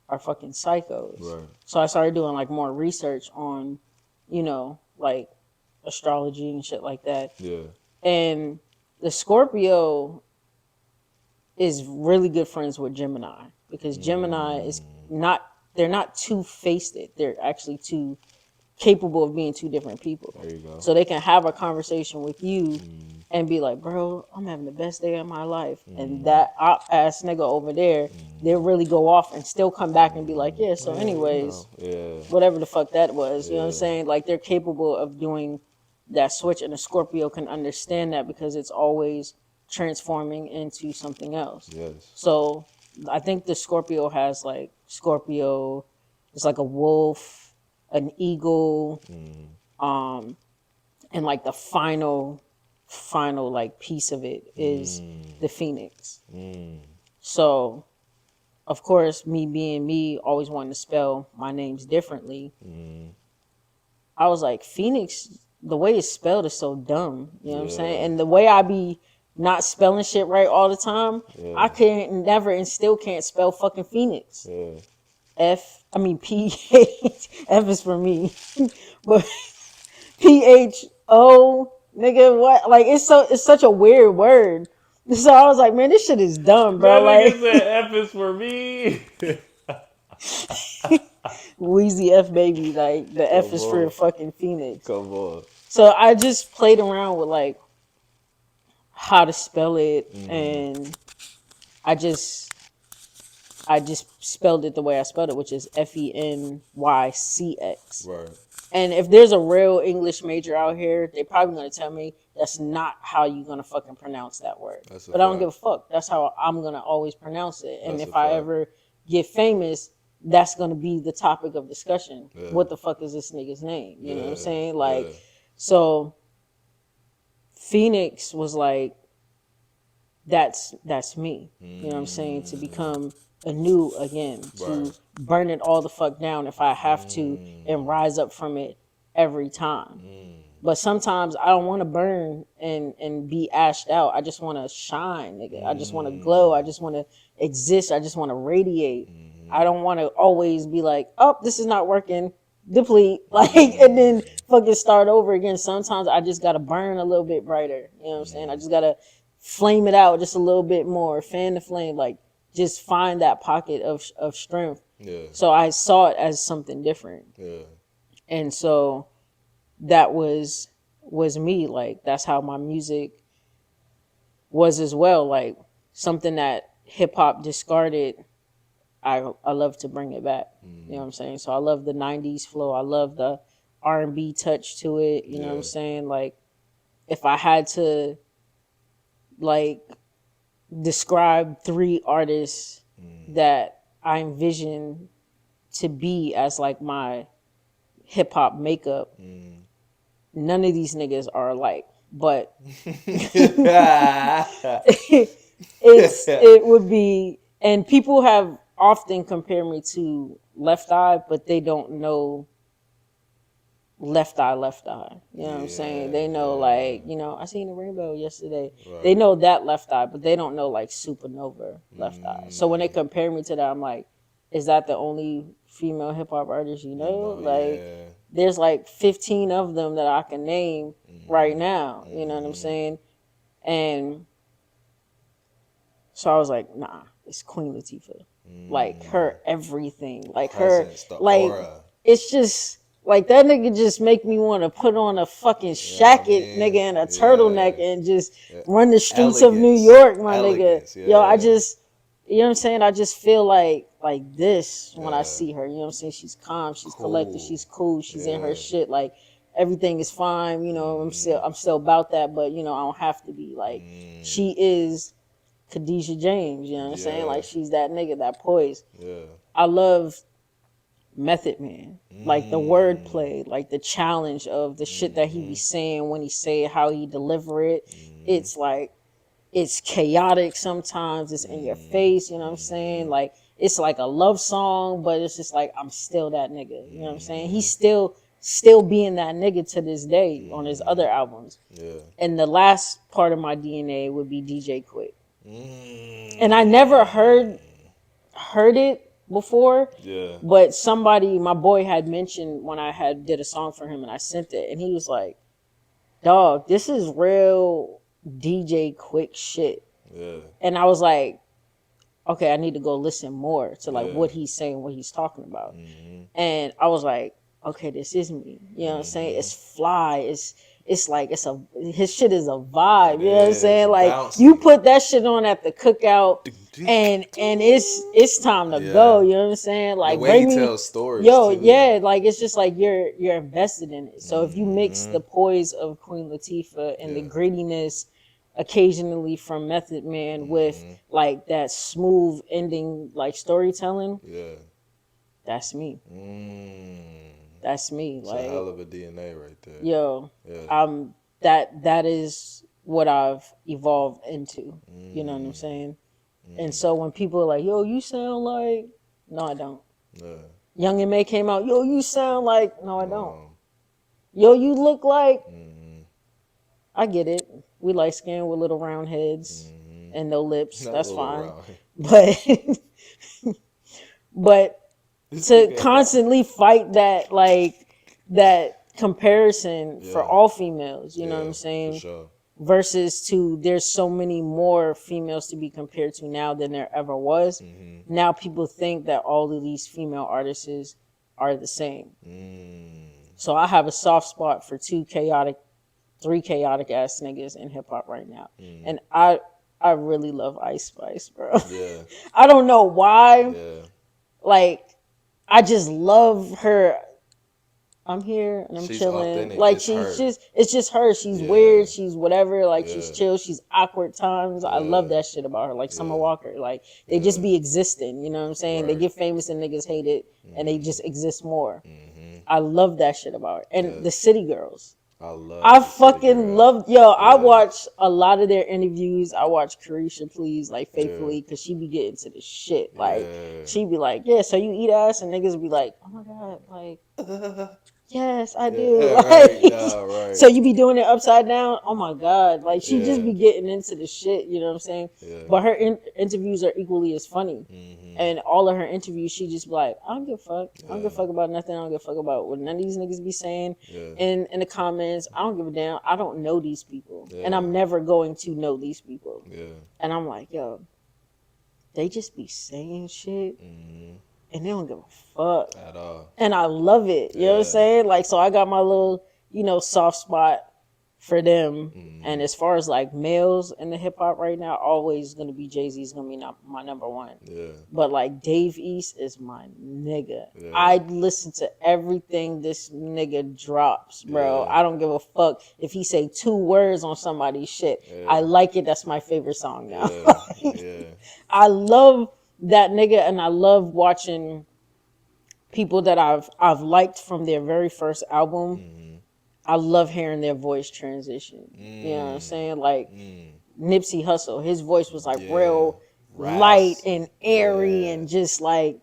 are fucking psychos? Right. So I started doing, like, more research on, you know, like, astrology and shit like that. Yeah. And the Scorpio is really good friends with Gemini. Because Gemini is not, they're not two-faced. They're actually two capable of being two different people. There you go. So they can have a conversation with you and be like, bro, I'm having the best day of my life. And that op ass nigga over there, they'll really go off and still come back and be like, yeah, so anyways, whatever the fuck that was, you know what I'm saying? Like, they're capable of doing that switch, and a Scorpio can understand that because it's always transforming into something else. Yes. So I think the Scorpio has like Scorpio, it's like a wolf, an eagle, and like the final like piece of it is the Phoenix. So of course, me being me, always wanting to spell my names differently, I was like, Phoenix, the way it's spelled is so dumb. You know what I'm saying? And the way I be not spelling shit right all the time, I can't never and still can't spell fucking Phoenix. P-H, F is for me. But P-H-O, nigga, what? Like, it's such a weird word. So I was like, man, this shit is dumb, bro. That Like, nigga said F is for me. Wheezy F baby, like the F is for on. fucking Phoenix. Come on. So I just played around with like how to spell it, and I just spelled it the way I spelled it, which is Fencyx. Right. And if there's a real English major out here, they're probably gonna tell me that's not how you're gonna fucking pronounce that word. But I don't give a fuck. That's how I'm gonna always pronounce it. And if I ever get famous, that's gonna be the topic of discussion. What the fuck is this nigga's name? You know what I'm saying? Like, so Phoenix was like, that's me. You know what I'm saying? To become anew again, to burn it all the fuck down if I have to, and rise up from it every time. But sometimes I don't want to burn and be ashed out. I just want to shine, nigga. I just want to glow. I just want to exist. I just want to radiate. I don't want to always be like, oh, this is not working, deplete, like, and then fucking start over again. Sometimes I just got to burn a little bit brighter. You know what I'm saying? I just got to flame it out just a little bit more, fan the flame, like, just find that pocket of strength. So I saw it as something different. And so that was me. Like, that's how my music was as well. Like, something that hip hop discarded, I love to bring it back. You know what I'm saying? So I love the 90s flow. I love the R&B touch to it. You know what I'm saying? Like, if I had to, like, describe 3 artists that I envision to be as like my hip hop makeup, none of these niggas are alike, but it would be, and people have often compared me to Left Eye, but they don't know Left Eye. You know what I'm saying? They know, like, you know, I seen the rainbow yesterday. They know that Left Eye, but they don't know like Supernova Left Eye. So when they compare me to that, I'm like, is that the only female hip hop artist you know? Like, there's like 15 of them that I can name right now. You know what I'm saying? And so I was like, nah, it's Queen Latifah. Like, her everything. Like, Presence, her, like, aura. It's just, like, that nigga just make me want to put on a fucking shacket, nigga, and a turtleneck and just run the streets of New York, my nigga. Yo, I just, you know what I'm saying? I just feel like this when I see her. You know what I'm saying? She's calm, she's collected, she's cool, she's in her shit. Like, everything is fine. You know, I'm still about that, but, you know, I don't have to be. Like, she is Khadijah James, you know what I'm saying? Like, she's that nigga, that poise. I love Method Man, like the wordplay, like the challenge of the shit that he be saying when he say it, how he deliver it. It's like, it's chaotic sometimes, it's in your face, you know what I'm saying? Like, it's like a love song, but it's just like, I'm still that nigga, you know what I'm saying? He's still being that nigga to this day on his other albums. And the last part of my DNA would be DJ Quick. And I never heard it before, but somebody, my boy, had mentioned when I had did a song for him and I sent it, and he was like, dog, this is real DJ Quick shit. And I was like, okay, I need to go listen more to like what he's saying, what he's talking about. And I was like, okay, this is me. You know what I'm saying? It's fly. It's like his shit is a vibe. It You know what I'm is saying? Like you bouncy. put that shit on at the cookout, and it's time to go. Yeah. You know what I'm saying? The Like way he bring me, tells stories yo, too. yeah. Like it's just like you're invested in it. So if you mix Mm-hmm. the poise of Queen Latifah and the Yeah. grittiness occasionally from Method Man with Mm-hmm. like that smooth ending like storytelling, Yeah. that's me. Mm. That's me. It's a Like hell of a DNA right there. yo, Yeah. that is what I've evolved into. You know what I'm Mm. saying? And Mm. so when people are like, yo, you sound like, no, I don't. Yeah. Young and May came out, yo, you sound like, no, I don't. No. Yo, you look like, Mm. I get it. We light skinned with little round heads Mm. and no lips. Not That's little fine. round. But but This to nigga got. constantly fight that comparison for Yeah. all females, you know what Yeah. I'm For saying? sure. Versus to there's so many more females to be compared to now than there ever was. Mm-hmm. Now people think that all of these female artists are the same. Mm. So I have a soft spot for three chaotic ass niggas in hip hop right now. Mm. And I really love Ice Spice, bro. Yeah. I don't know why. Yeah. Like I just love her. I'm here and I'm She's chilling. authentic. Like It's her. it's just her. She's Yeah. weird. She's whatever. Like she's Yeah. chill. She's awkward times. I love Yeah. that shit about her. Like Summer Yeah. Walker. Like they just Yeah. be existing. You know what I'm saying? They Right. get famous and niggas hate it, and they Mm-hmm. just exist more. Mm-hmm. I love that shit about her. And Yeah. the City Girls. I I love the City fucking Girls. love yo. I Yeah. watch a lot of their interviews. I watch Carisha Please like Yeah. faithfully because she be getting to the shit. Like Yeah. she be like, yeah, so you eat ass, and niggas be like, oh my god, like yes, I do. Yeah. Right. Like, Nah. Right. so you be doing it upside down? Oh my god! Like she just Yeah. be getting into the shit. You know what I'm saying? Yeah. But her interviews are equally as funny. Mm-hmm. And all of her interviews, she just be like, I don't give a fuck. I don't give a Yeah. fuck about nothing. I don't give a fuck about what none of these niggas be saying Yeah. in the comments. I don't give a damn. I don't know these people, and Yeah. I'm never going to know these people. Yeah. And I'm like, yo, they just be saying shit, Mm-hmm. and they don't give a fuck. At all. And I love it. You know what I'm Yeah. saying? Like, so I got my little, soft spot for them. Mm-hmm. And as far as like males in the hip hop right now, always gonna be Jay-Z's gonna be my number one. Yeah. But like Dave East is my nigga. Yeah. I listen to everything this nigga drops, bro. Yeah. I don't give a fuck if he say 2 words on somebody's shit. Yeah. I like it. That's my favorite song now. Yeah. Yeah. I love that nigga, and I love watching people that I've liked from their very first album. Mm-hmm. I love hearing their voice transition. You know what I'm saying? Like Nipsey Hussle, his voice was like real light and airy and just like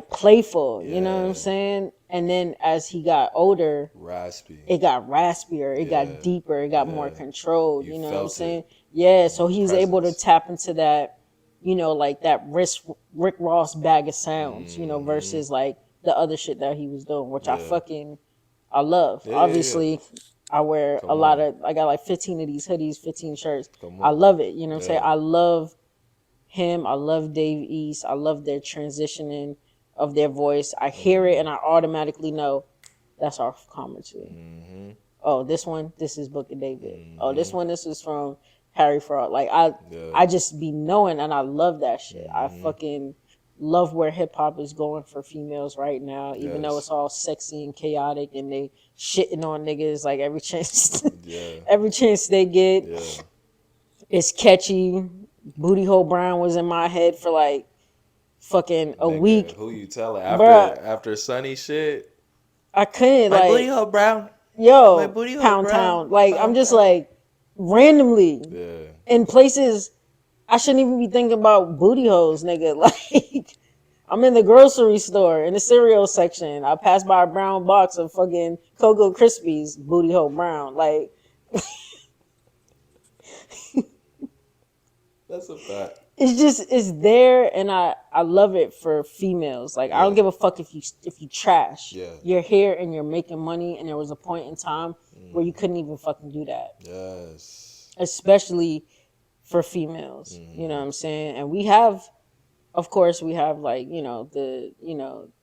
playful. You know what I'm saying? And then as he got older, Raspy. it got raspier, it got deeper, it got more controlled. You know what I'm saying? Yeah. So he was able to tap into that, like that Rick Ross bag of sounds, versus like the other shit that he was doing, which I love. Yeah, obviously, I wear Come a lot on. of, I got like 15 of these hoodies, 15 shirts. Come I on. love it. You know what I'm saying? Yeah. I love him. I love Dave East. I love their transitioning of their voice. I hear it and I automatically know that's our commentary. Mm-hmm. Oh, this is Book of David. Mm-hmm. Oh, this is from Harry Fraud. Like I just be knowing, and I love that shit. I fucking love where hip hop is going for females right now, even though it's all sexy and chaotic, and they shitting on niggas like every chance, every chance they get. Yeah. It's catchy. Booty Hole Brown was in my head for like fucking a week. Who you telling? Bruh. After Sunny shit? I couldn't My like booty hole brown. My yo booty hole pound brown. town. Like I'm Pound just town. like randomly Yeah. in places I shouldn't even be thinking about booty holes, nigga. Like I'm in the grocery store in the cereal section. I pass by a brown box of fucking Cocoa Krispies, booty hole brown. Like That's a fact. it's there, and I love it for females. Like I don't give a fuck if you trash. Yeah. You're here and you're making money, and there was a point in time where you couldn't even fucking do that. Yes. Especially for females. You know what I'm saying? And we have, of course, we have like, the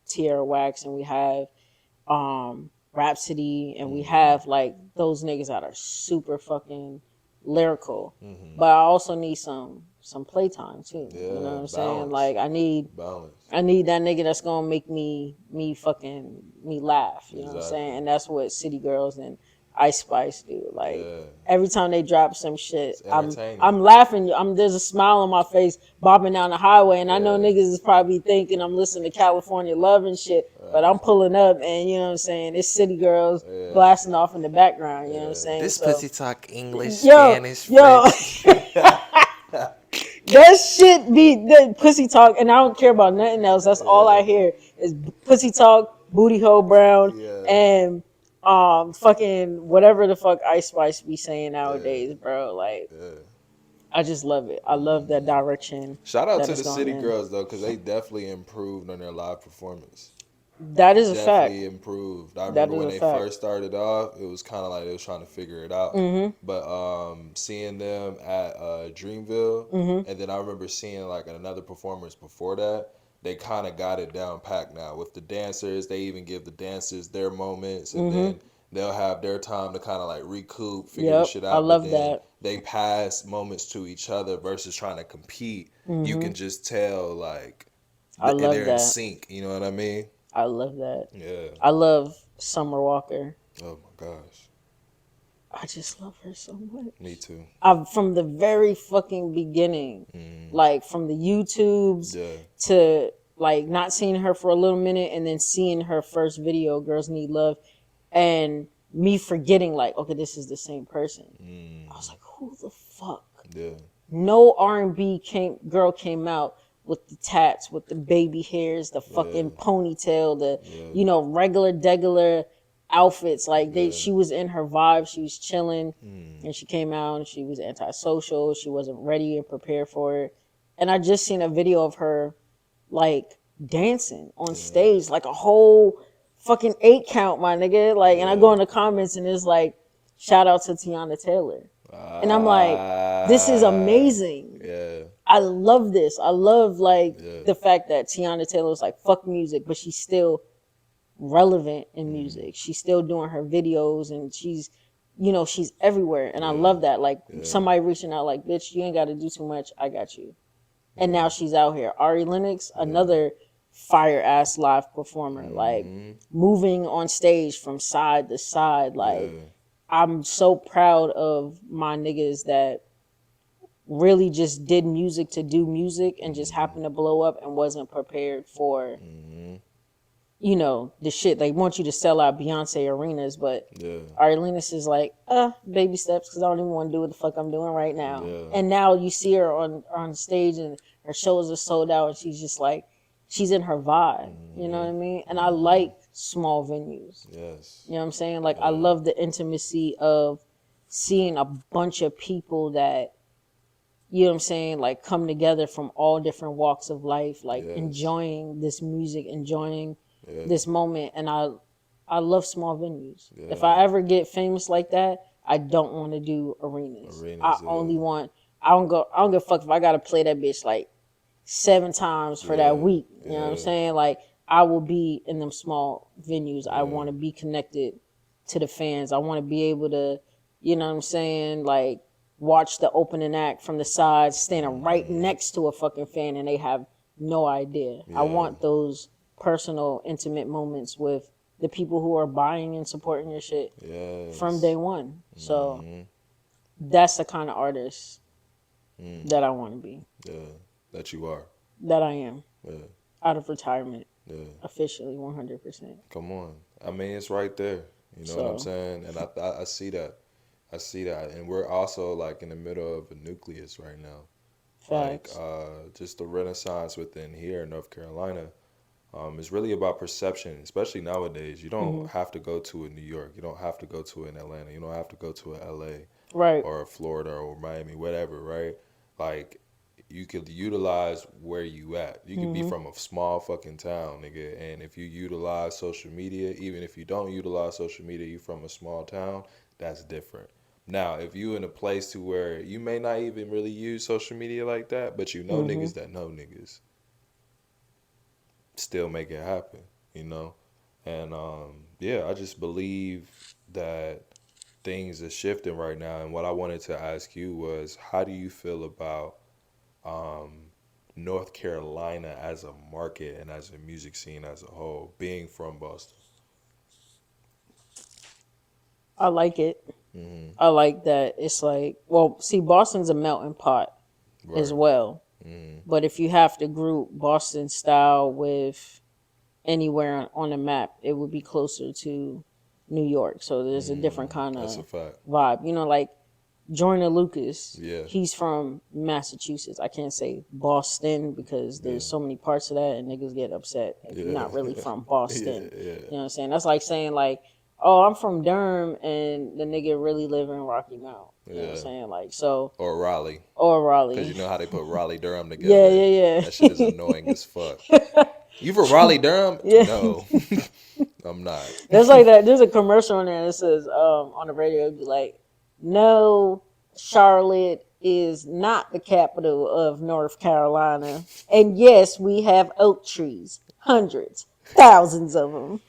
Tierra Wax, and we have Rhapsody, and we have like those niggas that are super fucking lyrical. Mm-hmm. But I also need some playtime too. You know what Yeah, I'm saying? balance. Like I need Balance. that nigga that's gonna make me laugh. You know what I'm saying? Exactly. And that's what City Girls and Ice Spice do. Like Yeah. every time they drop some shit, It's entertaining. I'm laughing. There's a smile on my face bopping down the highway, and I know Yeah. niggas is probably thinking I'm listening to California Love and shit, but I'm pulling up, and you know what I'm saying? It's City Girls Yeah. blasting off in the background. You know what I'm Yeah. saying? This So pussy talk English, yo, Spanish, yo. French. That shit be the pussy talk, and I don't care about nothing else. That's all Yeah. I hear is pussy talk, booty hole brown, Yeah. and fucking whatever the fuck Ice Spice be saying Yeah. nowadays, bro. Like Yeah. I just love it. I love that direction Shout out that to it's the going City in. Girls though, because they definitely improved on their live performance. That is a fact. Definitely improved. I That remember is when a they fact. first started off, it was kind of like they was trying to figure it out. Mhm. But seeing them at Dreamville, Mhm. and then I remember seeing like another performance before that. They kind of got it down packed now with the dancers. They even give the dancers their moments, and Mhm. then they'll have their time to kind of like recoup, figure the Yep. shit I out. But love then that. they pass moments to each other versus trying to compete. You can Mhm. just tell like I love they're in that. sync. You know what I mean? I love that. Yeah. I love Summer Walker. Oh my gosh. I just love her so much. Me too. From the very fucking beginning, Mm. like from the YouTubes Yeah. to like not seeing her for a little minute and then seeing her first video, Girls Need Love, and me forgetting like, okay, this is the same person. I was like, who the fuck? Yeah. No R&B girl came out with the tats, with the baby hairs, the fucking Yeah. ponytail, the Yeah. regular degular outfits. Like Yeah. she was in her vibe, she was chilling, Mm. and she came out and she was antisocial. She wasn't ready and prepared for it. And I just seen a video of her like dancing on Yeah. stage, like a whole fucking 8 count, my nigga. Like, and I go Yeah. in the comments and it's like, shout out to Tiana Taylor. And I'm like, this is Ah. amazing. Yeah. I love this. I love like Yeah. the fact that Tiana Taylor was like, fuck music, but she's still relevant in music. She's still doing her videos and she's, she's everywhere. And I Yeah. love that. Like Yeah. somebody reaching out like, bitch, you ain't got to do too much. I got you. And now she's out here. Ari Lennox, another fire ass live performer, like Mm-hmm. moving on stage from side to side. Like Yeah. I'm so proud of my niggas that really just did music to do music and just happened to blow up and wasn't prepared for, Mm-hmm. the shit. They want you to sell out Beyonce arenas, but Yeah. Ari Lennox is like, baby steps, because I don't even want to do what the fuck I'm doing right now. Yeah. And now you see her on stage and her shows are sold out and she's just like, she's in her vibe. You know what I mean? And I like small venues. Yes. You know what I'm saying? Like, I love the intimacy of seeing a bunch of people that, you know what I'm saying, like come together from all different walks of life, like Yes. enjoying this music, enjoying Yeah. this moment. And I love small venues. Yeah. If I ever get famous like that, I don't want to do arenas. I Arenas, only yeah. want, I don't give a fuck if I gotta play that bitch like 7 times for that week. You know what I'm Yeah. saying? Like I will be in them small venues. I Yeah. want to be connected to the fans. I want to be able to, you know what I'm saying, like watch the opening act from the side, standing right next to a fucking fan, and they have no idea. I Yeah. want those personal, intimate moments with the people who are buying and supporting your shit Yes. from day one. So that's the kind of artist that I want to be, Yeah. That you are. that I am, Yeah. out of retirement, Yeah. officially 100%. Come on. I mean, it's right there. You know what I'm So saying? And I see that. I see that. And we're also like in the middle of a nucleus right now. Like facts. just the renaissance within here in North Carolina. It's really about perception, especially nowadays. You don't have to go to a New York. You don't have to go to an Atlanta. You don't have to go to a LA Right. or a Florida or Miami, whatever, right? Like you could utilize where you at. You could be from a small fucking town, nigga, and if you utilize social media, even if you don't utilize social media, you from a small town, that's different. Now, if you in a place to where you may not even really use social media like that, but you know niggas that know niggas, still make it happen, you know? And yeah, I just believe that things are shifting right now. And what I wanted to ask you was, how do you feel about North Carolina as a market and as a music scene as a whole, being from Boston? I like it. Mm-hmm. I like that it's like, well, see, Boston's a melting pot as Right. well. Mm-hmm. But if you have to group Boston style with anywhere on the map, it would be closer to New York. So there's a different kind That's a of fact. vibe. You know, like Jordan Lucas, Yeah. he's from Massachusetts. I can't say Boston because Yeah. there's so many parts of that and niggas get upset if you're Yeah. not really from Yeah. Boston. Yeah. You know what I'm saying? That's like saying like, oh, I'm from Durham and the nigga really live in Rocky Mount. You know what I'm Yeah. saying? Like, so, Or Raleigh. or Because you Raleigh. know how they put Raleigh Durham Yeah, together. yeah, That shit is annoying as fuck. yeah. You from Raleigh Durham? Yeah. No, I'm not. There's like that. There's a commercial on there that says on the radio, it'd be like, "No, Charlotte is not the capital of North Carolina, and yes, we have oak trees, hundreds, thousands of them."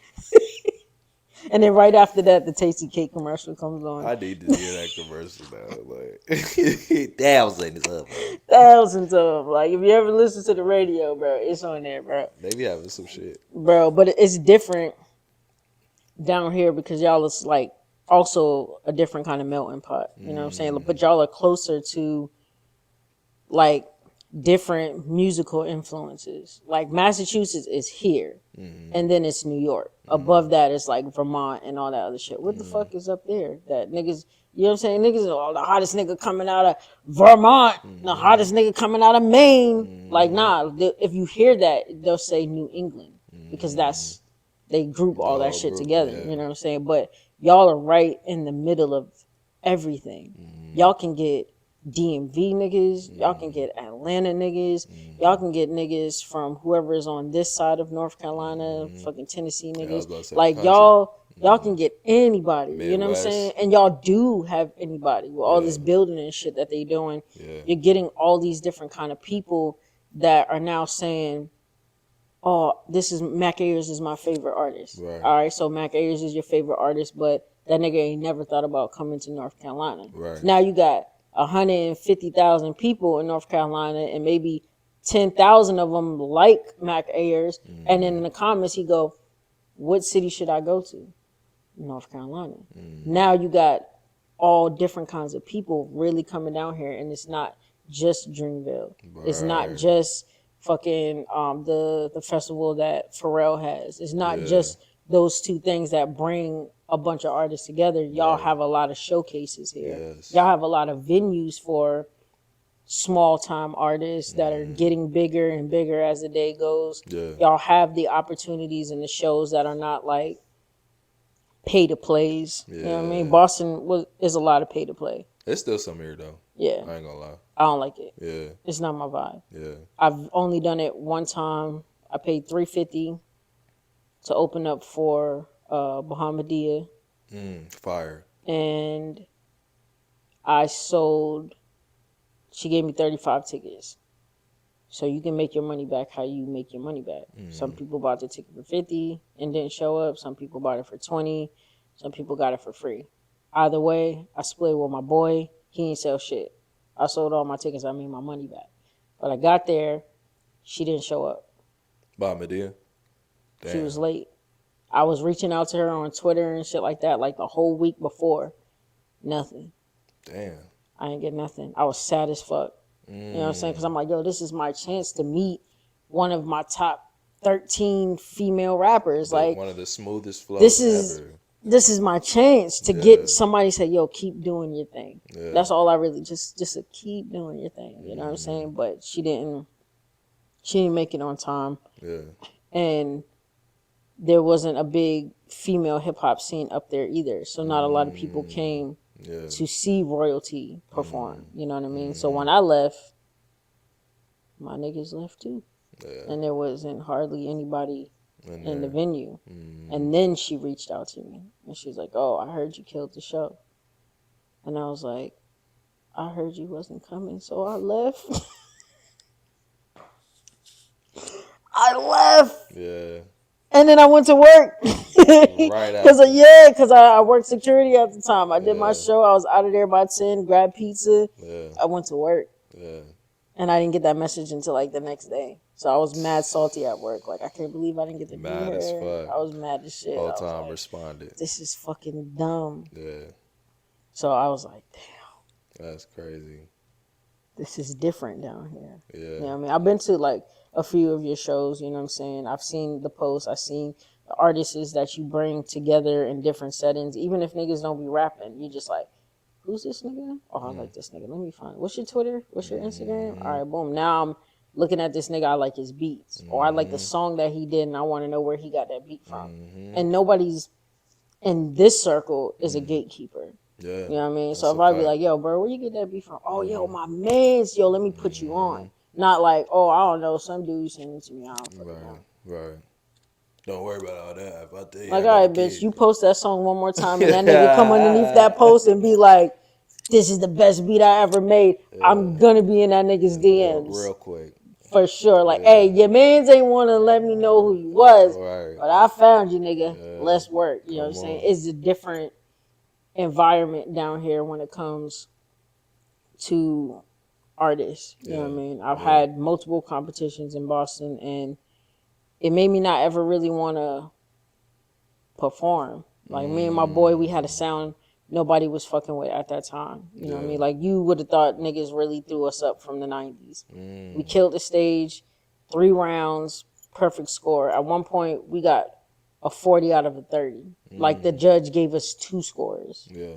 And then right after that, the Tasty Cake commercial comes on. I need to hear that commercial now. Like thousands of them. Thousands of them. Like if you ever listen to the radio, bro, it's on there, bro. They be having some shit. Bro, but it's different down here because y'all is like also a different kind of melting pot. You know what I'm saying? But y'all are closer to like different musical influences. Like Massachusetts is here, and then it's New York. Above that, it's like Vermont and all that other shit. What the fuck is up there? That niggas, you know what I'm saying? Niggas, oh, the hottest nigga coming out of Vermont, the hottest nigga coming out of Maine. Like, nah, if you hear that, they'll say New England because that's, they group The all that whole shit group, together. yeah. You know what I'm saying? But y'all are right in the middle of everything. Y'all can get DMV niggas, y'all can get Atlanta niggas, y'all can get niggas from whoever is on this side of North Carolina, fucking Tennessee Yeah, I was niggas. about to say the Like country. y'all can get anybody. You know what I'm Midwest. saying? And y'all do have anybody with all Yeah. this building and shit that they doing. Yeah. You're getting all these different kind of people that are now saying, oh, this is Mac Ayers is my favorite artist. Right. All right, so Mac Ayers is your favorite artist, but that nigga ain't never thought about coming to North Carolina. Right. Now you got 150,000 people in North Carolina, and maybe 10,000 of them like Mac Ayers. And then in the comments, he go, "What city should I go to?" North Carolina. Now you got all different kinds of people really coming down here, and it's not just Dreamville. It's not Right. just fucking the festival that Pharrell has. It's not Yeah. just those two things that bring a bunch of artists together. Y'all Yeah. have a lot of showcases here. Yes. Y'all have a lot of venues for small time artists that are getting bigger and bigger as the day goes. Yeah. Y'all have the opportunities and the shows that are not like pay to plays. You know what I mean? Yeah. Boston is a lot of pay to play. It's still some here though. Yeah. I ain't gonna lie. I don't like it. Yeah. It's not my vibe. Yeah. I've only done it one time. I paid $350 to open up for Bahamadia, Fire. and I sold. She gave me 35 tickets, so you can make your money back how you make your money back. Some people bought the ticket for 50 and didn't show up. Some people bought it for 20. Some people got it for free. Either way, I split with my boy. He ain't sell shit. I sold all my tickets. I made my money back. But I got there. She didn't show up. By Medea. She was late. I was reaching out to her on Twitter and shit like that like the whole week before. Nothing. Damn. I ain't get nothing. I was sad as fuck. You know what I'm saying? Because I'm like, yo, this is my chance to meet one of my top 13 female rappers. Like, one of the smoothest flows this is ever. this is my chance to get somebody to say, yo, keep doing your thing. Yeah. That's all I really just to keep doing your thing. You know what I'm saying? But she didn't make it on time. Yeah. And there wasn't a big female hip hop scene up there either. So not a lot of people came to see royalty perform. You know what I mean? So when I left, my niggas left too. Yeah. And there wasn't hardly anybody in the there. venue. And then she reached out to me and she's like, "Oh, I heard you killed the show." And I was like, "I heard you wasn't coming, so I left." I left. Yeah. And then I went to work. Right after. Because I worked security at the time. I did my Yeah. show. I was out of there by 10, grabbed pizza. Yeah. I went to work. Yeah. And I didn't get that message until like the next day. So I was mad salty at work. Like, I can't believe I didn't get to be Mad as here. fuck. I was mad as shit. Whole I was time like, responded. this is fucking dumb. Yeah. So I was like, damn, That's crazy. this is different down here. Yeah. You know what I mean? I've been to like a few of your shows, you know what I'm saying? I've seen the posts, I've seen the artists that you bring together in different settings. Even if niggas don't be rapping, you just like, who's this nigga? Oh, I like this nigga. Let me find. What's your Twitter? What's your Instagram? All right, boom. Now I'm looking at this nigga. I like his beats, or I like the song that he did, and I want to know where he got that beat from. And nobody's in this circle is a gatekeeper. Yeah. You know what I mean? That's So if a I be fact. like, yo, bro, where you get that beat from? Oh, yo, my mans. Yo, let me put you on. Not like, oh, I don't know, some dude sent it to me. I don't fucking know. Right. Don't worry about all that. If I tell you, Like, I all got right, a bitch, kid. you post that song one more time, and that nigga come underneath that post and be like, this is the best beat I ever made. I'm gonna be in that nigga's DMs. Real quick. For sure. Like, hey, your mans ain't wanna let me know who you was, Right. but I found you, nigga. Yeah. Let's work. You know what I'm Come saying? on. It's a different environment down here when it comes to artists. You know what I mean? I've had multiple competitions in Boston, and it made me not ever really want to perform. Like, me and my boy, we had a sound nobody was fucking with at that time. You know what I mean? Like, you would have thought niggas really threw us up from the 90s. We killed the stage, 3 rounds, perfect score. At one point, we got a 40 out of a 30. Like, the judge gave us 2 scores. Yeah.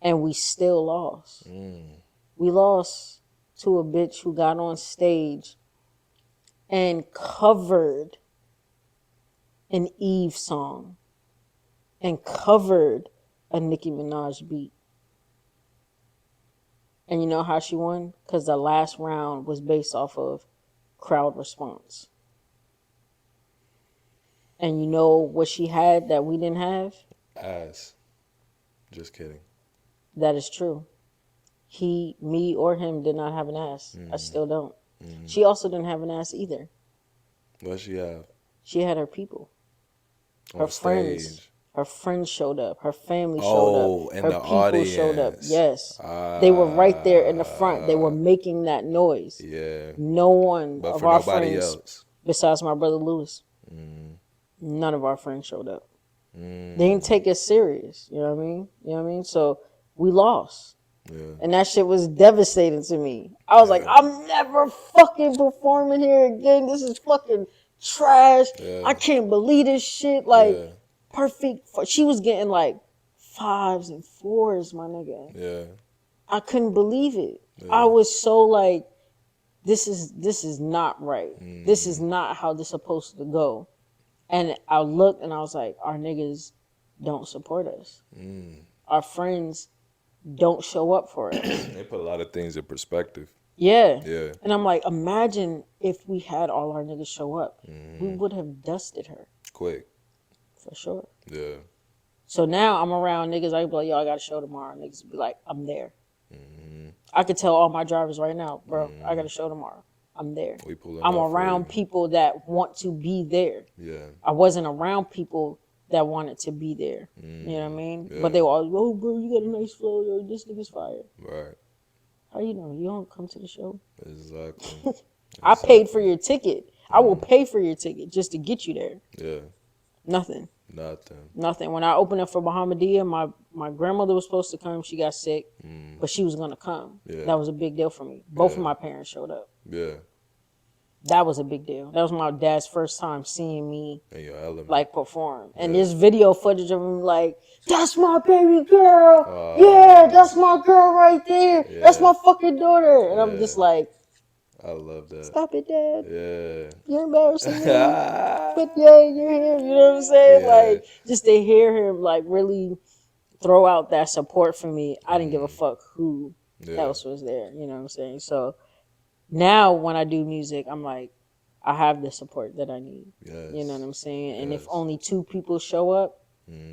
And we still lost. We lost to a bitch who got on stage and covered an Eve song and covered a Nicki Minaj beat. And you know how she won? Because the last round was based off of crowd response. And you know what she had that we didn't have? Ass. Just kidding. That is true. He, me, or him did not have an ass. I still don't. She also didn't have an ass either. What she have? She had her people. Her On friends. stage. Her friends showed up. Her family showed up. And her the people showed up. audience. Yes. They were right there in the front. They were making that noise. Yeah. No one But of for our nobody friends, else. besides my brother Lewis, none of our friends showed up. They didn't take us serious. You know what I mean? You know what I mean? So we lost. Yeah. And that shit was devastating to me. I was like, I'm never fucking performing here again. This is fucking trash. I can't believe this shit. Like, perfect. She was getting like 5s and 4s, my nigga. Yeah. I couldn't believe it. I was so like, this is not right. This is not how this is supposed to go. And I looked and I was like, our niggas don't support us. Our friends don't show up for us. They put a lot of things in perspective. Yeah. Yeah. And I'm like, imagine if we had all our niggas show up. We would have dusted her. Quick. For sure. Yeah. So now I'm around niggas. I be like, yo, I got a show tomorrow. Niggas be like, I'm there. I could tell all my drivers right now, bro, I got a show tomorrow. I'm there. We pulling I'm up for around you. people that want to be there. Yeah. I wasn't around people that wanted to be there. You know what I mean? But they were all, oh, bro, you got a nice flow. Yo, this nigga's fire. Right. How you know? You don't come to the show? Exactly. I paid for your ticket. I will pay for your ticket just to get you there. Yeah. Nothing. Nothing. When I opened up for Bahamadia, my grandmother was supposed to come. She got sick, but she was going to come. Yeah. That was a big deal for me. Both of my parents showed up. Yeah. That was a big deal. That was my dad's first time seeing me In your element. like perform. And there's video footage of him like, that's my baby girl. Yeah, that's my girl right there. Yeah. That's my fucking daughter. And I'm just like, I love that. stop it, Dad. Yeah. You're embarrassing me. But yeah, you're here. You know what I'm saying? Yeah. Like, just to hear him like really throw out that support for me, I didn't give a fuck who else was there. You know what I'm saying? So now when I do music, I'm like, I have the support that I need. Yes. You know what I'm saying? And if only 2 people show up,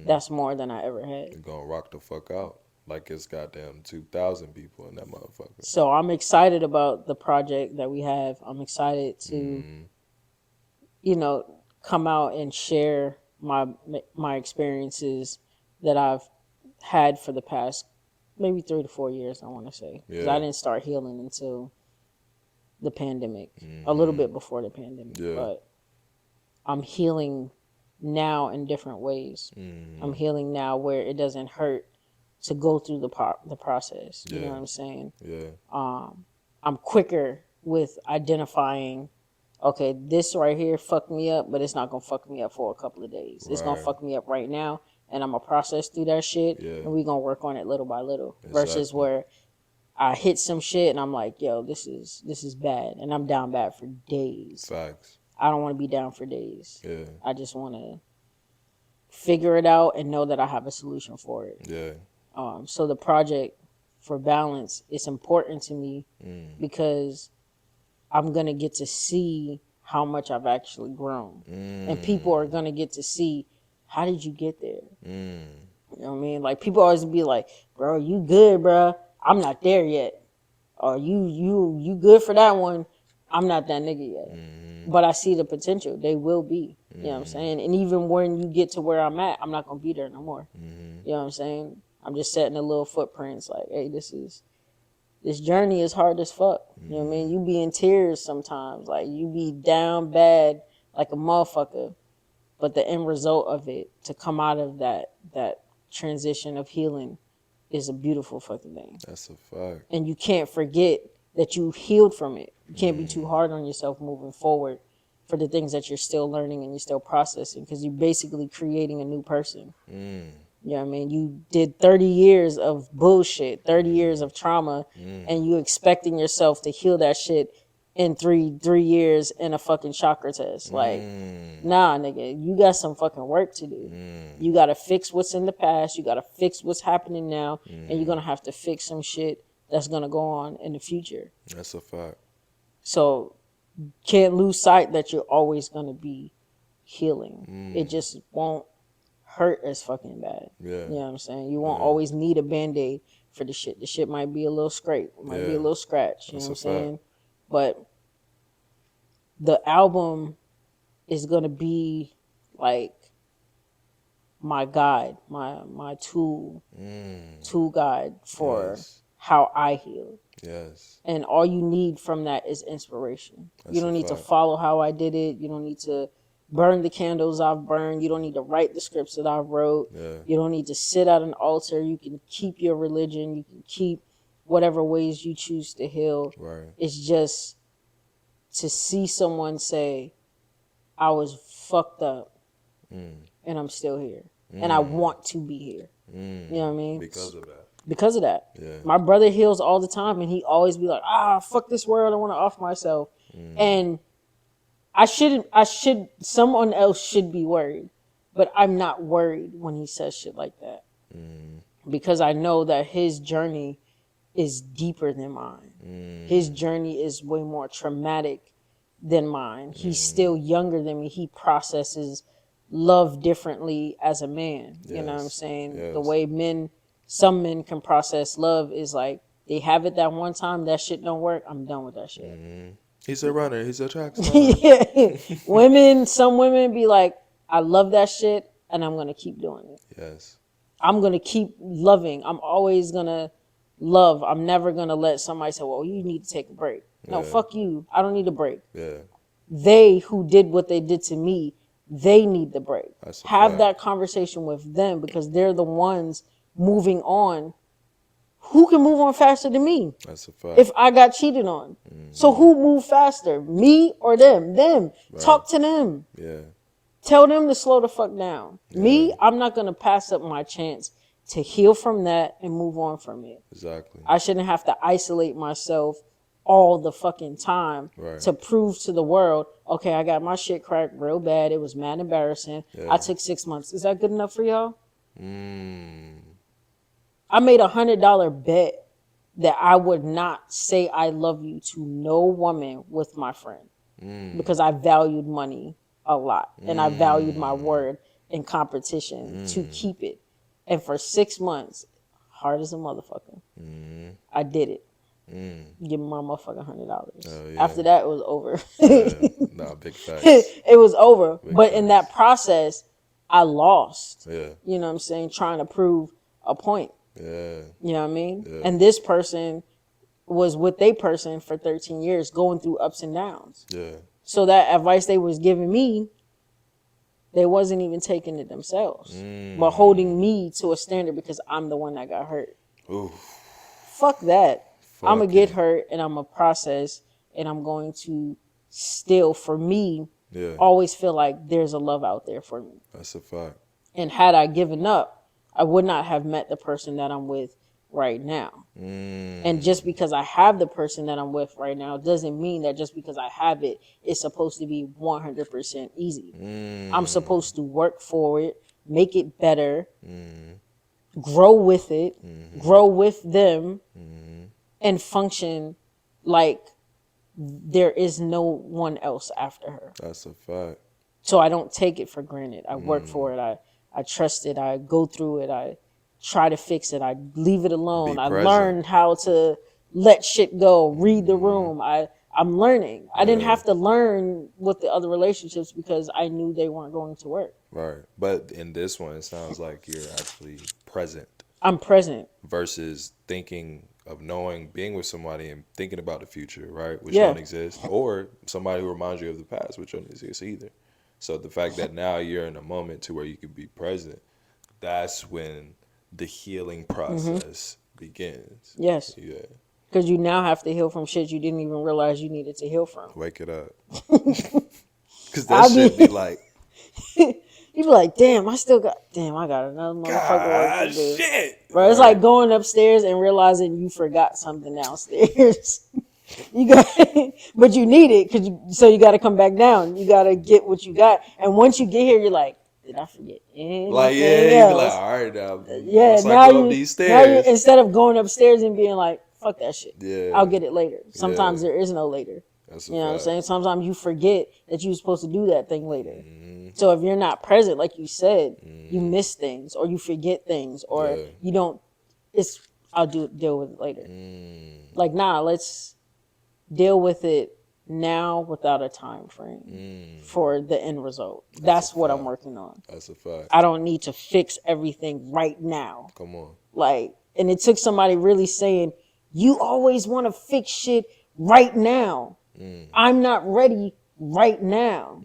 that's more than I ever had. You're gonna rock the fuck out. Like it's goddamn 2,000 people in that motherfucker. So I'm excited about the project that we have. I'm excited to, you know, come out and share my experiences that I've had for the past maybe 3 to 4 years, I want to say, because I didn't start healing until the pandemic, a little bit before the pandemic, but I'm healing now in different ways. I'm healing now where it doesn't hurt to go through the process. You know what I'm saying? I'm quicker with identifying, okay, this right here fucked me up, but it's not gonna fuck me up for a couple of days. It's gonna fuck me up right now, and I'm gonna process through that shit, and we gonna work on it little by little. Versus where I hit some shit and I'm like, yo, this is bad, and I'm down bad for days. Facts. I don't want to be down for days. I just want to figure it out and know that I have a solution for it. So the project for balance is important to me because I'm going to get to see how much I've actually grown. And people are going to get to see, how did you get there? You know what I mean? Like, people always be like, bro, you good, bro. I'm not there yet. Or you good for that one. I'm not that nigga yet. But I see the potential. They will be. You know what I'm saying? And even when you get to where I'm at, I'm not going to be there no more. You know what I'm saying? I'm just setting a little footprints like, hey, this journey is hard as fuck. You know what I mean? You be in tears sometimes. Like, you be down bad like a motherfucker. But the end result of it, to come out of that transition of healing, is a beautiful fucking thing. That's a fact. And you can't forget that you healed from it. You can't be too hard on yourself moving forward for the things that you're still learning and you're still processing, because you're basically creating a new person. You know what I mean? You did 30 years of bullshit, 30 years of trauma, and you expecting yourself to heal that shit in three years in a fucking chakra test. Like, nah, nigga, you got some fucking work to do. You got to fix what's in the past. You got to fix what's happening now. And you're going to have to fix some shit that's going to go on in the future. That's a fact. So can't lose sight that you're always going to be healing. It just won't hurt as fucking bad. You know what I'm saying? You won't always need a Band-Aid for the shit. The shit might be a little scrape. It might be a little scratch. You know what I'm saying? But the album is going to be like my guide, my tool guide for how I heal. And all you need from that is inspiration. You don't need to follow how I did it. You don't need to burn the candles I've burned. You don't need to write the scripts that I wrote. You don't need to sit at an altar. You can keep your religion. You can keep whatever ways you choose to heal. It's just to see someone say, I was fucked up and I'm still here. And I want to be here. You know what I mean? Because of that. My brother heals all the time, and he always be like, fuck this world, I want to off myself. And someone else should be worried, but I'm not worried when he says shit like that. Because I know that his journey is deeper than mine. His journey is way more traumatic than mine. He's still younger than me. He processes love differently as a man. You know what I'm saying? The way some men can process love is like, they have it that one time, that shit don't work, I'm done with that shit. He's a runner, he's a track star. Some women be like, I love that shit and I'm gonna keep doing it. I'm gonna keep loving. I'm always gonna love. I'm never gonna let somebody say, well, you need to take a break. No, fuck you. I don't need a break. They who did what they did to me, they need the break. Have that conversation with them, because they're the ones moving on. Who can move on faster than me? That's a fact. If I got cheated on. So who moved faster? Me or them? Them. Talk to them. Tell them to slow the fuck down. Me, I'm not going to pass up my chance to heal from that and move on from it. I shouldn't have to isolate myself all the fucking time to prove to the world, okay, I got my shit cracked real bad. It was mad embarrassing. I took 6 months. Is that good enough for y'all? I made $100 bet that I would not say I love you to no woman with my friend, because I valued money a lot and I valued my word in competition to keep it. And for 6 months, hard as a motherfucker, I did it. Give my motherfucker $100. After that, it was over. Big facts. It was over. But in that process, I lost. Yeah. You know what I'm saying? Trying to prove a point. Yeah. You know what I mean? Yeah. And this person was with a person for 13 years going through ups and downs. Yeah. So that advice they was giving me, they wasn't even taking it themselves, but holding me to a standard because I'm the one that got hurt. Ooh. Fuck that. I'm Fuck gonna get it. hurt and I'm gonna process and I'm going to still, for me, Yeah. always feel like there's a love out there for me. That's a fact. And had I given up, I would not have met the person that I'm with right now. And just because I have the person that I'm with right now doesn't mean that just because I have it, it's supposed to be 100% easy. I'm supposed to work for it, make it better, grow with it, grow with them, and function like there is no one else after her. That's a fact. So I don't take it for granted. I work for it. I trust it. I go through it. I try to fix it. I leave it alone. I learn how to let shit go, read the room. I'm learning. I didn't have to learn with the other relationships because I knew they weren't going to work. Right. But in this one, it sounds like you're actually present. I'm present. Versus thinking of knowing, being with somebody and thinking about the future, right? Which Yeah. don't exist. Or somebody who reminds you of the past, which don't exist either. So the fact that now you're in a moment to where you can be present, that's when the healing process begins. Yes. Yeah. Because you now have to heal from shit you didn't even realize you needed to heal from. Wake it up. Because that shit be like, you be like, damn, I got another motherfucker work to do. shit. Bro, it's like going upstairs and realizing you forgot something downstairs. But you need it so you got to come back down. You got to get what you got. And once you get here, you're like, did I forget anything Like, yeah, else? you be like, all right, now. Yeah, once now I go up these stairs. instead of going upstairs and being like, fuck that shit. Yeah. I'll get it later. Sometimes there is no later. That's you know what I'm saying? Sometimes you forget that you were supposed to do that thing later. So if you're not present, like you said, you miss things or you forget things or you don't, I'll deal with it later. Like, nah, let's deal with it now without a time frame for the end result. That's what I'm working on. That's a fact. I don't need to fix everything right now. Come on. Like, and it took somebody really saying, you always want to fix shit right now. I'm not ready right now.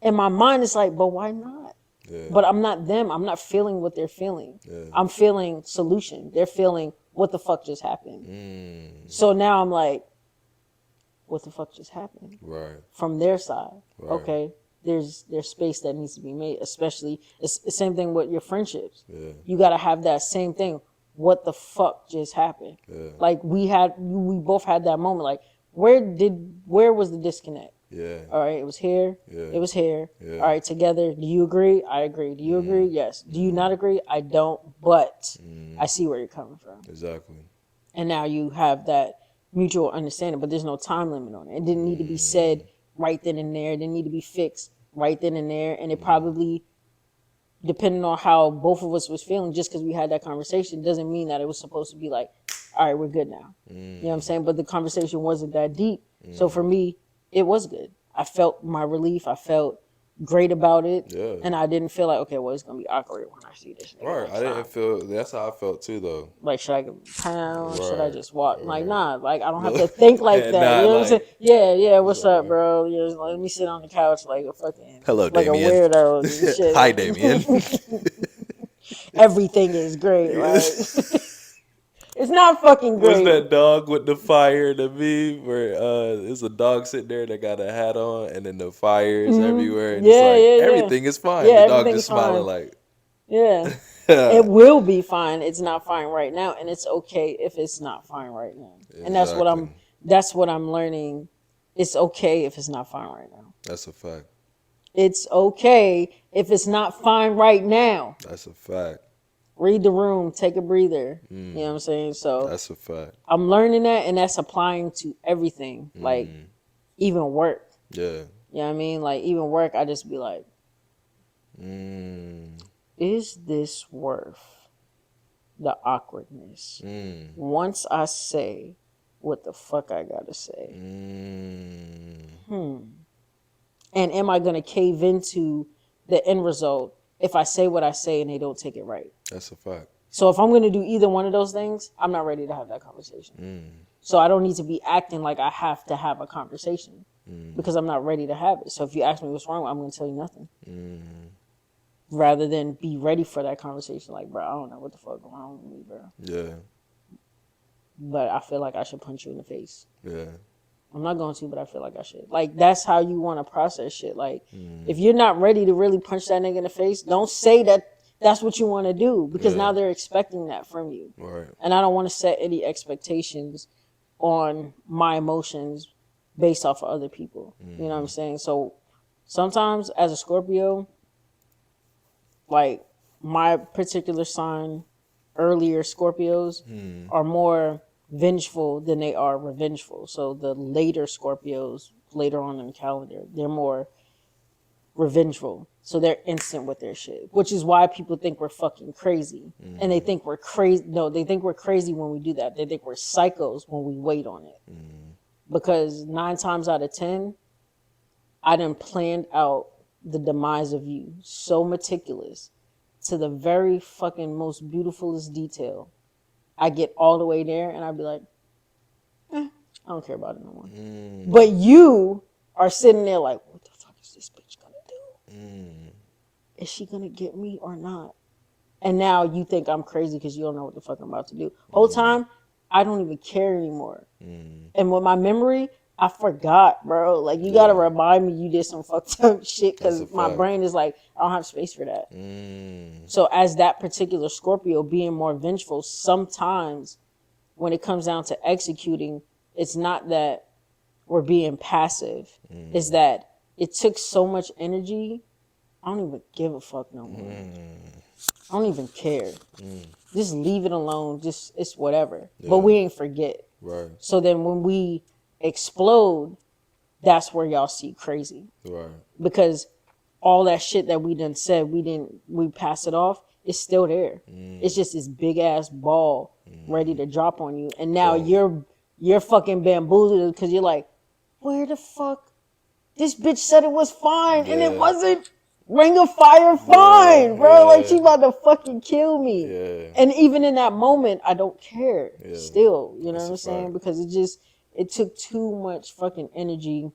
And my mind is like, but why not? Yeah. But I'm not them. I'm not feeling what they're feeling. Yeah. I'm feeling solution. They're feeling what the fuck just happened. So now I'm like, what the fuck just happened? Right. From their side. Right. Okay. There's space that needs to be made, especially it's the same thing with your friendships. Yeah. You got to have that same thing. What the fuck just happened? Yeah. Like we both had that moment. Like where was the disconnect? Yeah. All right. It was here. Yeah. It was here. Yeah. All right. Together. Do you agree? I agree. Do you agree? Yes. Do you not agree? I don't. But I see where you're coming from. Exactly. And now you have that mutual understanding, but there's no time limit on it. It didn't need to be said right then and there. It didn't need to be fixed right then and there. And it probably, depending on how both of us was feeling, just because we had that conversation, doesn't mean that it was supposed to be like, all right, we're good now. You know what I'm saying? But the conversation wasn't that deep. So for me, it was good. I felt my relief. I felt great about it. Yeah. And I didn't feel like, okay, well, it's going to be awkward when I see this. Right. I didn't feel, that's how I felt too, though. Like, should I give a pound? Right. Should I just walk? Right. Like, nah, like, I don't have to think like that. You know what I'm saying? Yeah, what's up, bro? Yeah, let me sit on the couch like a fucking, hello, like Damien. A weirdo and shit. Hi, Damien. Everything is great, right? It's not fucking great. What's that dog with the fire, the meme where there's a dog sitting there that got a hat on and then the fire is everywhere and it's like everything is fine. The dog just smiling like it will be fine. It's not fine right now, and it's okay if it's not fine right now. Exactly. And that's what I'm learning. It's okay if it's not fine right now. That's a fact. It's okay if it's not fine right now. That's a fact. Read the room, take a breather. You know what I'm saying? So that's a fact. I'm learning that, and that's applying to everything, like even work. Yeah. You know what I mean? Like even work, I just be like, is this worth the awkwardness? Once I say what the fuck I gotta say. And am I gonna cave into the end result if I say what I say and they don't take it right. That's a fact. So if I'm going to do either one of those things, I'm not ready to have that conversation. So I don't need to be acting like I have to have a conversation because I'm not ready to have it. So if you ask me what's wrong, I'm going to tell you nothing. Rather than be ready for that conversation. Like, bro, I don't know what the fuck going on with me, bro. Yeah. But I feel like I should punch you in the face. Yeah. I'm not going to, but I feel like I should. Like, that's how you want to process shit. Like, if you're not ready to really punch that nigga in the face, don't say that that's what you want to do because now they're expecting that from you. Right. And I don't want to set any expectations on my emotions based off of other people. You know what I'm saying? So sometimes as a Scorpio, like my particular sign, earlier Scorpios are more vengeful than they are revengeful. So the later Scorpios, later on in the calendar, they're more revengeful. So they're instant with their shit, which is why people think we're fucking crazy. And they think we're crazy. No, they think we're crazy when we do that. They think we're psychos when we wait on it. Because 9 times out of 10, I done planned out the demise of you so meticulous to the very fucking most beautifulest detail. I get all the way there and I'd be like, I don't care about it no more. But you are sitting there like, what the fuck is this bitch gonna do? Is she gonna get me or not? And now you think I'm crazy because you don't know what the fuck I'm about to do. Whole time, I don't even care anymore. And with my memory, I forgot, bro. Like, you gotta remind me you did some fucked up shit because my brain is like, I don't have space for that. So as that particular Scorpio being more vengeful, sometimes when it comes down to executing, it's not that we're being passive. It's that it took so much energy, I don't even give a fuck no more. I don't even care. Just leave it alone. Just, it's whatever. But we ain't forget. Right. So then when we explode, that's where y'all see crazy. Right. Because all that shit that we done said, we pass it off, it's still there. It's just this big ass ball ready to drop on you. And now you're fucking bamboozled because you're like, where the fuck? This bitch said it was fine and it wasn't. Ring of Fire fine, bro. Like, she about to fucking kill me. And even in that moment, I don't care still. You know what I'm saying? Because it took too much fucking energy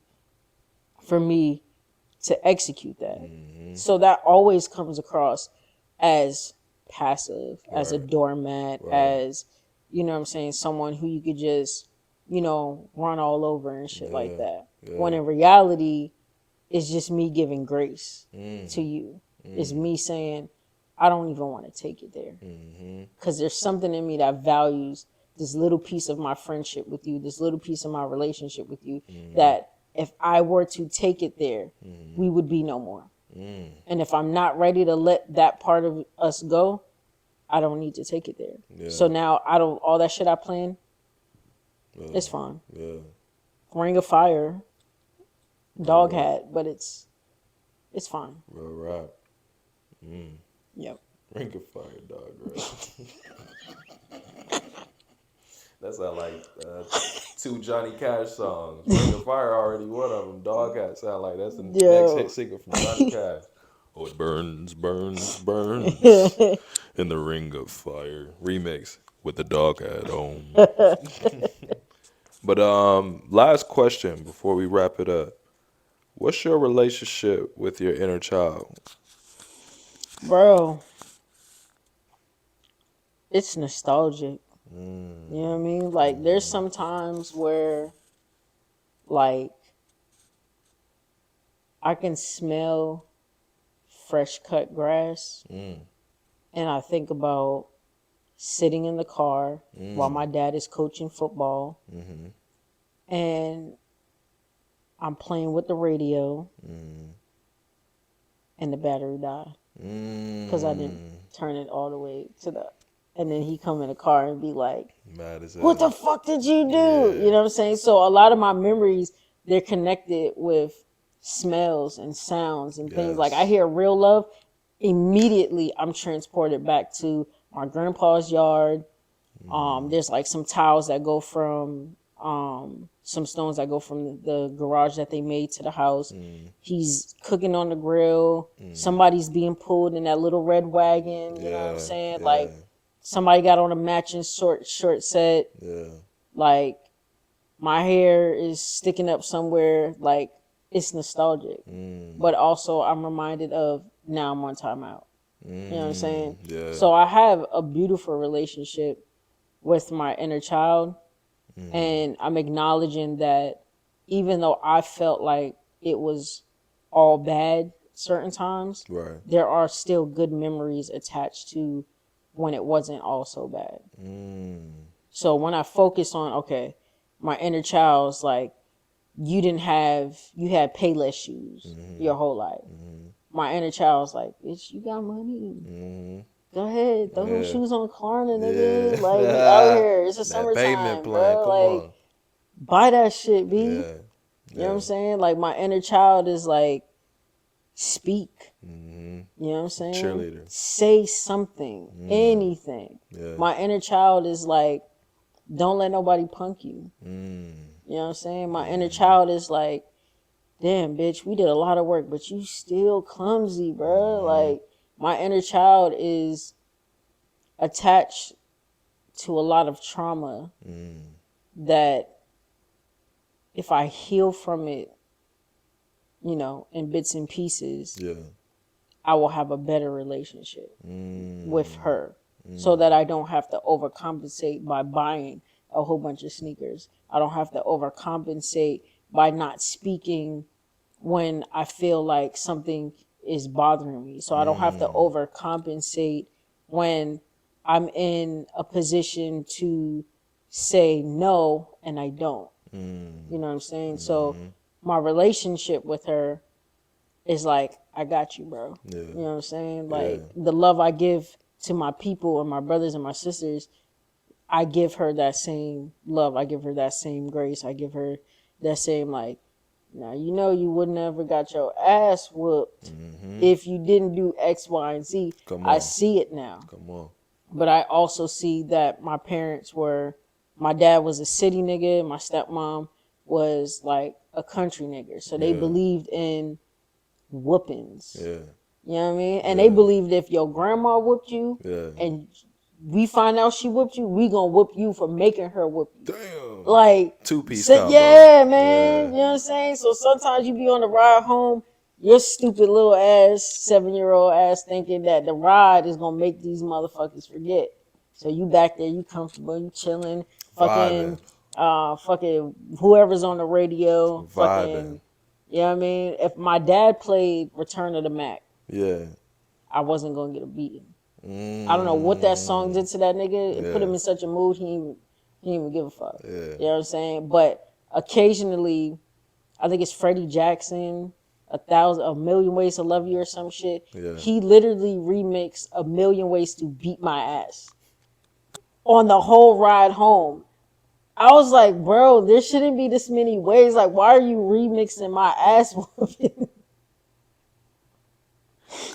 for me to execute that. So that always comes across as passive, as a doormat, as, you know what I'm saying, someone who you could just, you know, run all over and shit like that. When in reality, it's just me giving grace to you. It's me saying, I don't even want to take it there. Because there's something in me that values this little piece of my friendship with you, this little piece of my relationship with you, that if I were to take it there, we would be no more. And if I'm not ready to let that part of us go, I don't need to take it there. So now all that shit I planned, it's fine. Ring of Fire, dog hat, but it's fine. Real rap. Yep. Ring of Fire, dog, right? That sound like 2 Johnny Cash songs. Ring of Fire already one of them. Dog hat sound like that's the next hit single from Johnny Cash. Oh, it burns, burns, burns in the Ring of Fire remix with the dog hat on. But last question before we wrap it up. What's your relationship with your inner child? Bro, it's nostalgic. You know what I mean? Like, there's some times where, like, I can smell fresh cut grass. And I think about sitting in the car while my dad is coaching football. And I'm playing with the radio. And the battery died. Because I didn't turn it all the way to the... And then he come in the car and be like, what the fuck did you do? You know what I'm saying? So a lot of my memories, they're connected with smells and sounds and things. Like, I hear Real Love, immediately I'm transported back to my grandpa's yard. There's like some towels that go from some stones that go from the garage that they made to the house. He's cooking on the grill. Somebody's being pulled in that little red wagon. You know what I'm saying? Like somebody got on a matching short set. Like my hair is sticking up somewhere. Like it's nostalgic, but also I'm reminded of now I'm on timeout. You know what I'm saying? So I have a beautiful relationship with my inner child. And I'm acknowledging that even though I felt like it was all bad certain times, there are still good memories attached to when it wasn't all so bad. So when I focus on, okay, my inner child's like, you had Payless shoes your whole life. My inner child's like, bitch, you got money. Go ahead, throw them shoes on the corner, nigga. Like, we out here. It's a summertime, bro. Like, buy that shit, B. You know what I'm saying? Like, my inner child is like, speak. You know what I'm saying? Cheerleader. Say something, anything. My inner child is like, don't let nobody punk you. You know what I'm saying? My inner child is like, damn, bitch, we did a lot of work, but you still clumsy, bro. Like, my inner child is attached to a lot of trauma that if I heal from it, you know, in bits and pieces, I will have a better relationship with her so that I don't have to overcompensate by buying a whole bunch of sneakers. I don't have to overcompensate by not speaking when I feel like something is bothering me. So I don't have to overcompensate when I'm in a position to say no and I don't. You know what I'm saying? So my relationship with her is like, I got you, bro. You know what I'm saying? Like the love I give to my people and my brothers and my sisters, I give her that same love. I give her that same grace. I give her that same, like, now, you know, you would never got your ass whooped if you didn't do X, Y, and Z. I see it now. But I also see that my parents were, my dad was a city nigga. My stepmom was like a country nigga. So they believed in whoopings. You know what I mean? And they believed if your grandma whooped you and we find out she whooped you, we gonna whoop you for making her whoop you. Damn. Like, Two-piece combo. Yeah, man. You know what I'm saying? So sometimes you be on the ride home, your stupid little ass, 7-year-old ass thinking that the ride is gonna make these motherfuckers forget. So you back there, you comfortable, you chilling, fucking whoever's on the radio, fucking, you know what I mean? If my dad played Return of the Mac, I wasn't gonna get a beating. I don't know what that song did to that nigga. It put him in such a mood, he didn't even give a fuck. You know what I'm saying? But occasionally, I think it's Freddie Jackson, A Million Ways to Love You or some shit. He literally remixed A Million Ways to Beat My Ass on the whole ride home. I was like, bro, there shouldn't be this many ways. Like, why are you remixing my ass whooping?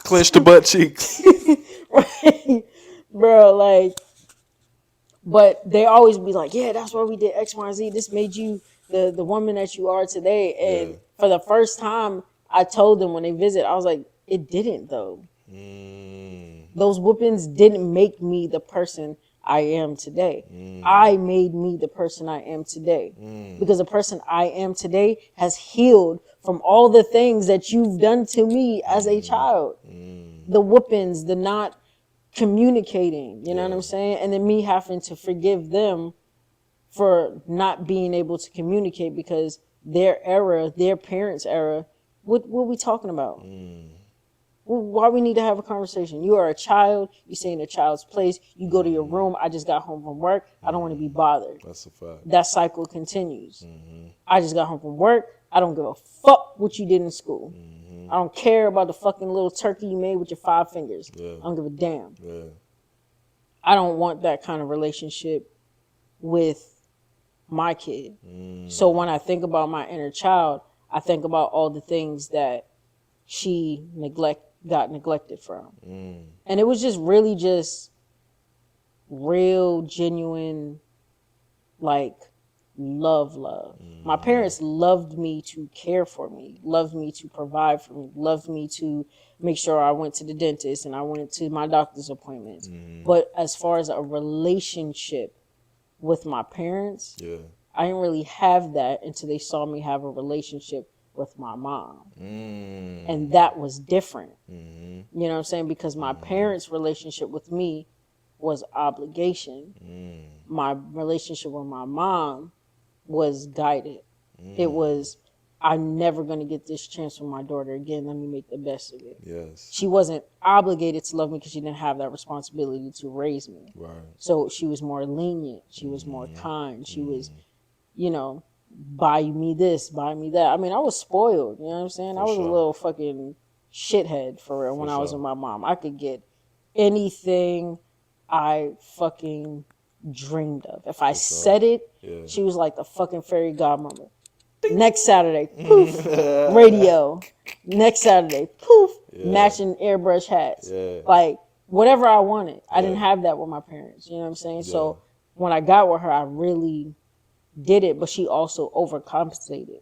Clench the butt cheeks. Right? Bro, like, but they always be like, yeah, that's why we did X, Y, and Z. This made you the woman that you are today. And for the first time, I told them when they visit, I was like, it didn't, though. Those whoopings didn't make me the person I am today. I made me the person I am today. Because the person I am today has healed from all the things that you've done to me as a child. The whoopings, the not communicating, you know what I'm saying? And then me having to forgive them for not being able to communicate because their era, their parents' era, what we talking about? Why we need to have a conversation? You are a child. You stay in a child's place. You go to your room. I just got home from work. I don't want to be bothered. That's a fact. That cycle continues. I just got home from work. I don't give a fuck what you did in school. I don't care about the fucking little turkey you made with your 5 fingers. I don't give a damn. I don't want that kind of relationship with my kid. So when I think about my inner child, I think about all the things that she got neglected from. And it was just really just real, genuine, like, love. My parents loved me to care for me, loved me to provide for me, loved me to make sure I went to the dentist and I went to my doctor's appointments. But as far as a relationship with my parents, Yeah. I didn't really have that until they saw me have a relationship with my mom. And that was different. You know what I'm saying? Because my parents' relationship with me was obligation. My relationship with my mom was guided. It was, I'm never going to get this chance from my daughter again. Let me make the best of it. Yes. She wasn't obligated to love me because she didn't have that responsibility to raise me. Right. So she was more lenient. She was more kind. She was, you know, buy me this, buy me that. I mean, I was spoiled. You know what I'm saying? I was a little fucking shithead for real when I was with my mom. I could get anything I fucking dreamed of. If I said it, she was like the fucking fairy godmother. Next Saturday, poof, radio. Next Saturday, poof, matching airbrush hats. Like, whatever I wanted. I didn't have that with my parents. You know what I'm saying? So when I got with her, I really did it, but she also overcompensated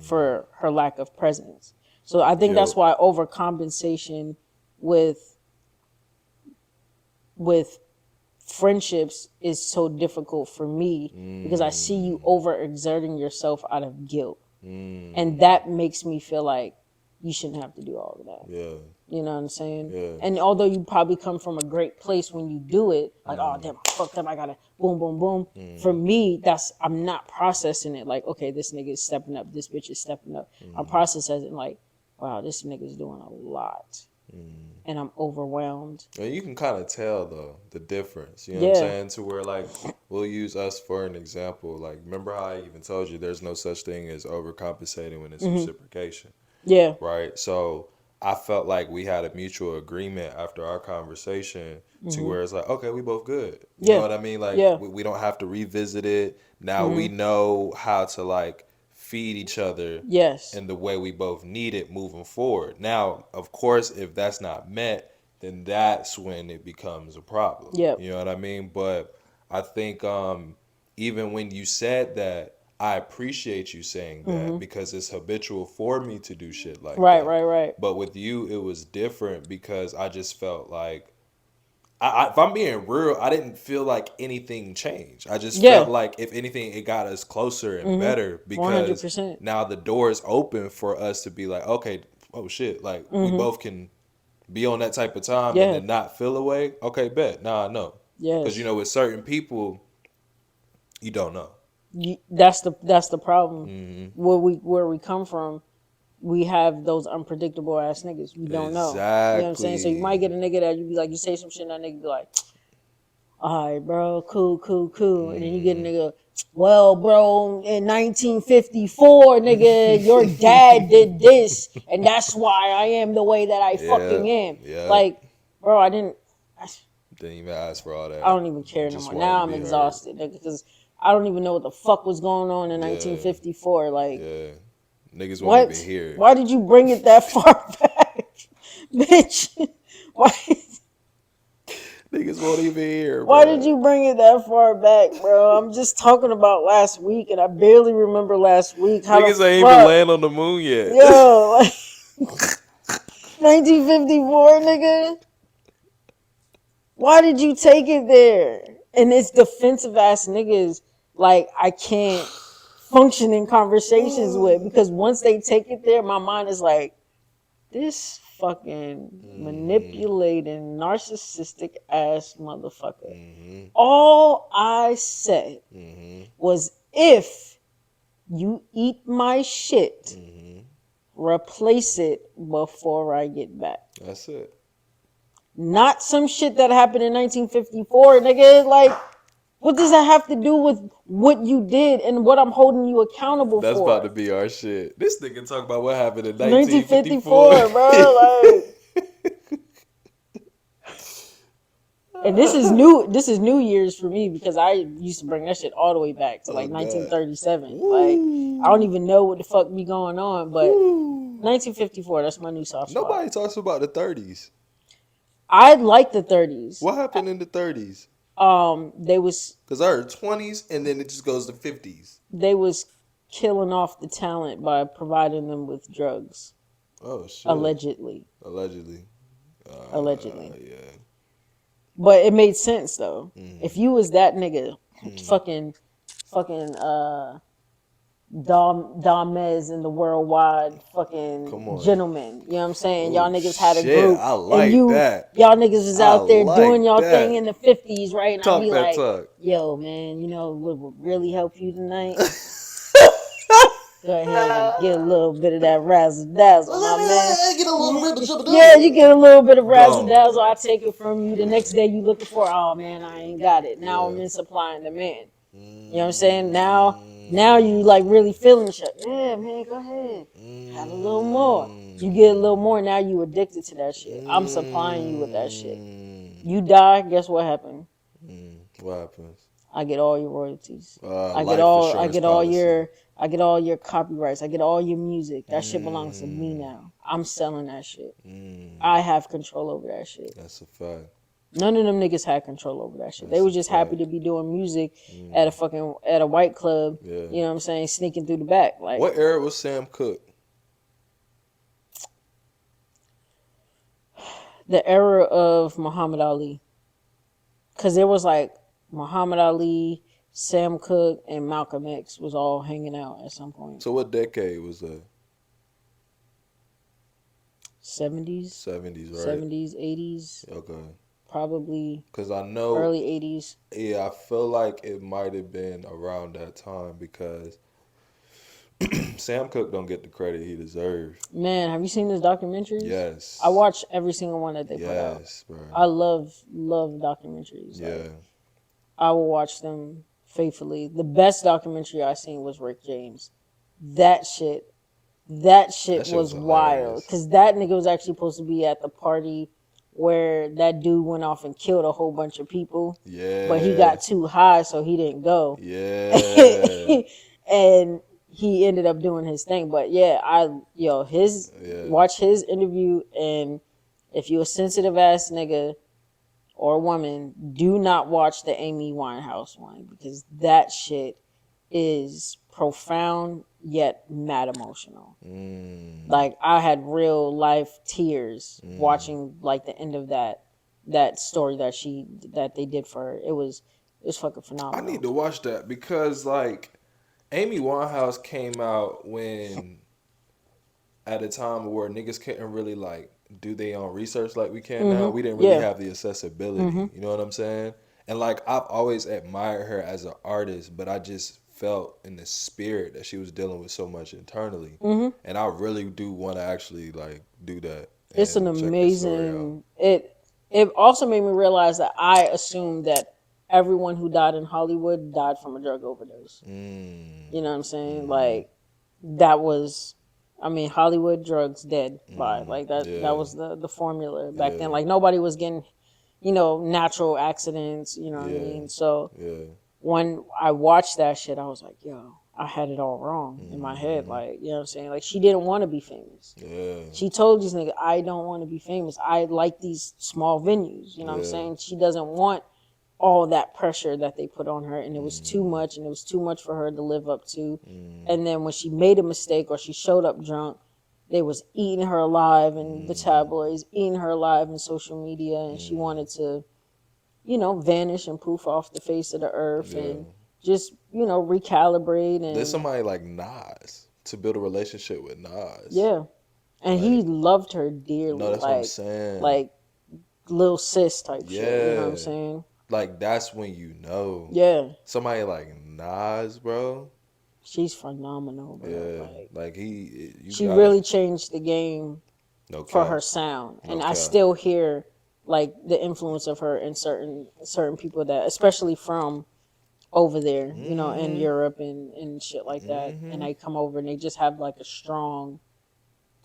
for her lack of presence. So I think that's why overcompensation with friendships is so difficult for me because I see you overexerting yourself out of guilt. And that makes me feel like you shouldn't have to do all of that. Yeah. You know what I'm saying? Yeah. And although you probably come from a great place when you do it, like, oh, damn, I fucked up, I gotta boom, boom, boom. For me, I'm not processing it like, okay, this nigga is stepping up, this bitch is stepping up. I'm processing it like, wow, this nigga's doing a lot. And I'm overwhelmed. And you can kind of tell, though, the difference. You know what I'm saying? To where, like, we'll use us for an example. Like, remember how I even told you there's no such thing as overcompensating when it's reciprocation. Yeah. Right? So I felt like we had a mutual agreement after our conversation to where it's like, okay, we both good. You know what I mean? Like, we don't have to revisit it. Now we know how to, like, feed each other in the way we both need it moving forward. Now, of course, if that's not met, then that's when it becomes a problem. You know what I mean? But I think even when you said that, I appreciate you saying that because it's habitual for me to do shit like that. Right. But with you, it was different because I just felt like, if I'm being real, I didn't feel like anything changed. I just felt like, if anything, it got us closer and better because 100%. now the door is open for us to be like, okay, oh shit, like we both can be on that type of time and then not feel away. Okay, bet. Nah, no. Because, you know, with certain people, you don't know. That's the problem. Where we come from, we have those unpredictable ass niggas. We don't know. You know what I'm saying? So you might get a nigga that you be like, you say some shit and that nigga be like, all right, bro, cool. And then you get a nigga, well, bro, in 1954, nigga, your dad did this, and that's why I am the way that I fucking am. Like, bro, I didn't even ask for all that. I don't even care no more. Now I'm exhausted, nigga, because I don't even know what the fuck was going on in 1954. Like, niggas won't even hear. Why did you bring it that far back, bitch? Why? Niggas won't even hear. Why did you bring it that far back, bro? I'm just talking about last week, and I barely remember last week. How niggas ain't even land on the moon yet. Yo, like 1954, nigga. Why did you take it there? And it's defensive ass niggas like I can't function in conversations with, because once they take it there, my mind is like, this fucking manipulating, narcissistic ass motherfucker. All I said was, if you eat my shit, replace it before I get back. That's it. Not some shit that happened in 1954, nigga. Like, what does that have to do with what you did and what I'm holding you accountable That's for? That's about to be our shit. This nigga talk about what happened in 1954. 1954, bro. Like, and this is new. This is New Year's for me because I used to bring that shit all the way back to like 1937. Like, I don't even know what the fuck be going on, but 1954. That's my new soft spot. Nobody talks about the 30s. I like the 30s. What happened in the 30s? They was Because I heard 20s and then it just goes to 50s. they was killing off the talent by providing them with drugs, Oh shit! allegedly. Allegedly. Allegedly. Yeah. But it made sense though. If Mm. you was that nigga, Mm. fucking Domez and the worldwide fucking Come on. gentleman. You know what I'm saying? Y'all Oh niggas had a shit! group I and like that. y'all niggas is I out there doing like y'all thing that. in the 50s, right? And I'd Talk be that like, talk. yo, man, you know what would really help you tonight? Go ahead and get a little bit of that razzle dazzle, my man. Get a little bit of Yeah, you get a little bit of razzle Gone. dazzle. I take it from you. The next day you looking for, oh man, I ain't got it. Now I'm Yeah. in supply and demand. You know what I'm saying? Now you like really feeling shit. Yeah, man, go ahead. Have a little more. You get a little more, now you addicted to that shit. I'm supplying you with that shit. You die, guess what happened? What happens? I get all your royalties. Life insurance policy. I get all your copyrights. I get all your music. That shit belongs to me now. I'm selling that shit. I have control over that shit. That's a fact. None of them niggas had control over that shit. They That's were a just happy fact. to be doing music at a white club. Yeah. You know what I'm saying? Sneaking through the back. Like, What era was Sam Cooke? the era of Muhammad Ali. Cause there was like Muhammad Ali, Sam Cooke, and Malcolm X was all hanging out at some point. So what decade was that? 70s, 70s, right? 70s, 80s, Okay. probably Because I know, early 80s. yeah, I feel like it might have been around that time because Sam Cooke don't get the credit he deserves. Man, have you seen his documentaries? Yes. I watch every single one that they put out. Yes, bro. I love documentaries. Yeah. Like, I will watch them faithfully. The best documentary I seen was Rick James. That shit shit was was wild. hilarious. Because that nigga was actually supposed to be at the party where that dude went off and killed a whole bunch of people. Yeah. But he got too high, so he didn't go. Yeah. And he ended up doing his thing. But yeah, watch his interview, and if you a sensitive ass nigga or woman, do not watch the Amy Winehouse one, because that shit is profound yet mad emotional. Like, I had real life tears watching like the end of that story that they did for her. It was fucking I phenomenal. need to watch that because, like, Amy Winehouse came out at a time where niggas couldn't really, like, do their own research like we can now. We didn't really have the accessibility. You know what I'm saying? And, like, I've always admired her as an artist, but I just felt in the spirit that she was dealing with so much internally. And I really do want to actually, like, do that. It's an and check the story out. amazing. It also made me realize that I assumed that everyone who died in Hollywood died from a drug overdose. You know what I'm saying? Like, that was, I mean, Hollywood, drugs, dead. By like that. Yeah. That was the formula back then. Like, nobody was getting, natural accidents. You know what I mean? So when I watched that shit, I was like, yo, I had it all wrong in my head. Like, you know what I'm saying? Like, she didn't want to be famous. Yeah. She told these niggas, I don't want to be famous. I like these small venues. You know what I'm saying? She doesn't want all that pressure that they put on her, and it was too much, and it was too much for her to live up to. And then when she made a mistake or she showed up drunk, they was eating her alive in the tabloids, eating her alive in social media, and she wanted to, vanish and poof off the face of the earth and just, recalibrate. And There's somebody like Nas to build a relationship with Nas. yeah. And he loved her dearly. No, that's what I'm saying. Like, little sis type shit. You know what I'm saying? Like, that's when you know. Yeah. Somebody like Nas, bro. She's phenomenal, bro. Yeah. Like she really changed the game for her cap. sound. No And cap. I still hear, like, the influence of her in certain people that, especially from over there, in Europe and shit like that. And they come over and they just have, like, a strong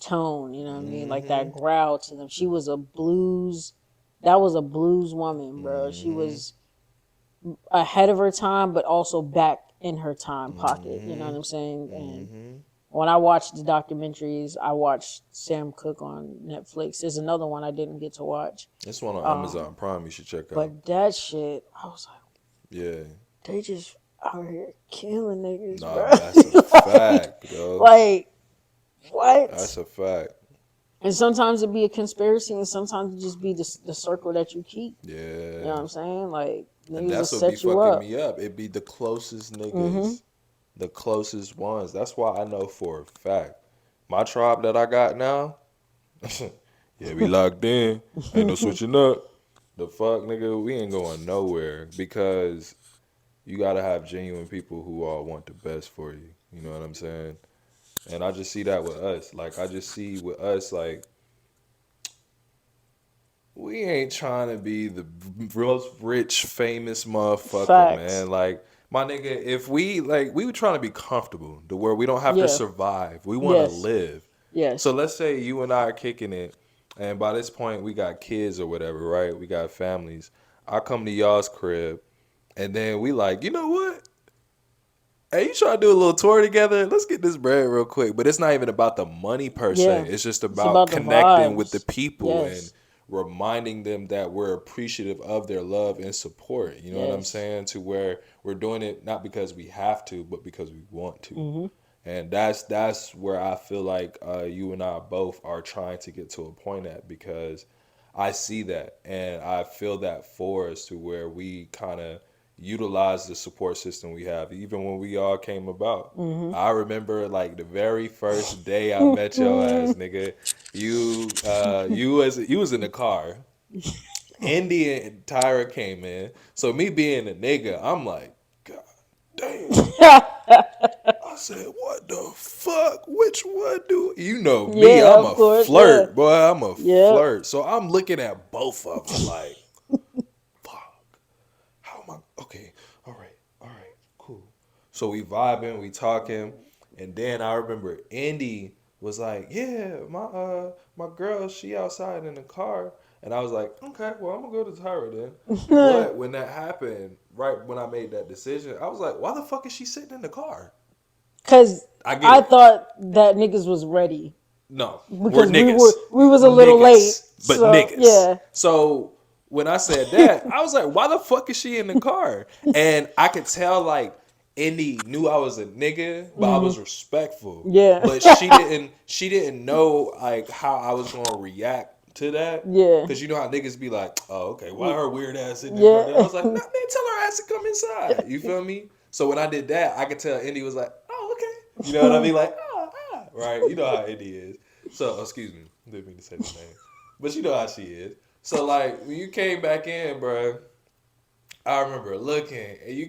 tone, you know what I mean? Like, that growl to them. She was that was a blues woman, bro. She was ahead of her time, but also back in her time pocket, you know what I'm saying? And when I watch the documentaries, I watch Sam Cooke on Netflix. There's another one I didn't get to watch. This one on Amazon Prime you should check out. But that shit, I was like, yeah, they just out here killing niggas, nah, bro. that's a fact, bro. Like, what? That's a fact. And sometimes it be a conspiracy, and sometimes it just be the circle that you keep. Yeah. You know what I'm saying? Like, niggas And that's will what be set you fucking up. me up. It be the closest niggas, the closest ones. That's why I know for a fact. My tribe that I got now, yeah, we locked in. Ain't no switching up. The fuck, nigga, we ain't going nowhere because you gotta have genuine people who all want the best for you. You know what I'm saying? And I just see that with us. Like, I just see with us, like, we ain't trying to be the most rich, famous motherfucker, Facts. man. Like, my nigga, if we were trying to be comfortable to where we don't have to survive. We want to live. Yes. So let's say you and I are kicking it, and by this point we got kids or whatever, right? We got families. I come to y'all's crib, and then we like, you know what? Hey, you trying to do a little tour together? Let's get this bread real quick. But it's not even about the money per se. It's just about connecting with the people and reminding them that we're appreciative of their love and support. You know what I'm saying? To where we're doing it not because we have to, but because we want to. And that's where I feel like you and I both are trying to get to a point at, because I see that and I feel that for us, to where we kind of utilize the support system we have, even when we all came about. I remember like the very first day I met your ass, nigga. You was in the car. Indy and Tyra came in. So me being a nigga, I'm like, God damn. I said, what the fuck? Which one do you know me? I'm a flirt, boy. I'm a flirt. So I'm looking at both of them like, okay, all right, cool. So we vibing, we talking, and then I remember Indy was like, yeah, my girl, she outside in the car. And I was like, okay, well, I'm going to go to Tyra then. But when that happened, right when I made that decision, I was like, why the fuck is she sitting in the car? Because I thought that niggas was ready. No, because we're niggas. we was a little late. But so, niggas. Yeah. So when I said that, I was like, why the fuck is she in the car? And I could tell, like, Indy knew I was a nigga, but I was respectful. Yeah. But she didn't know, like, how I was going to react to that. Yeah. Because you know how niggas be like, oh, okay, why her weird ass in there? I was like, nah, man, tell her ass to come inside. You feel me? So when I did that, I could tell Indy was like, oh, okay. You know what I mean? Like, right? You know how Indy is. So, excuse me. Didn't mean to say the name. But you know how she is. So, like, when you came back in, bro, I remember looking, and you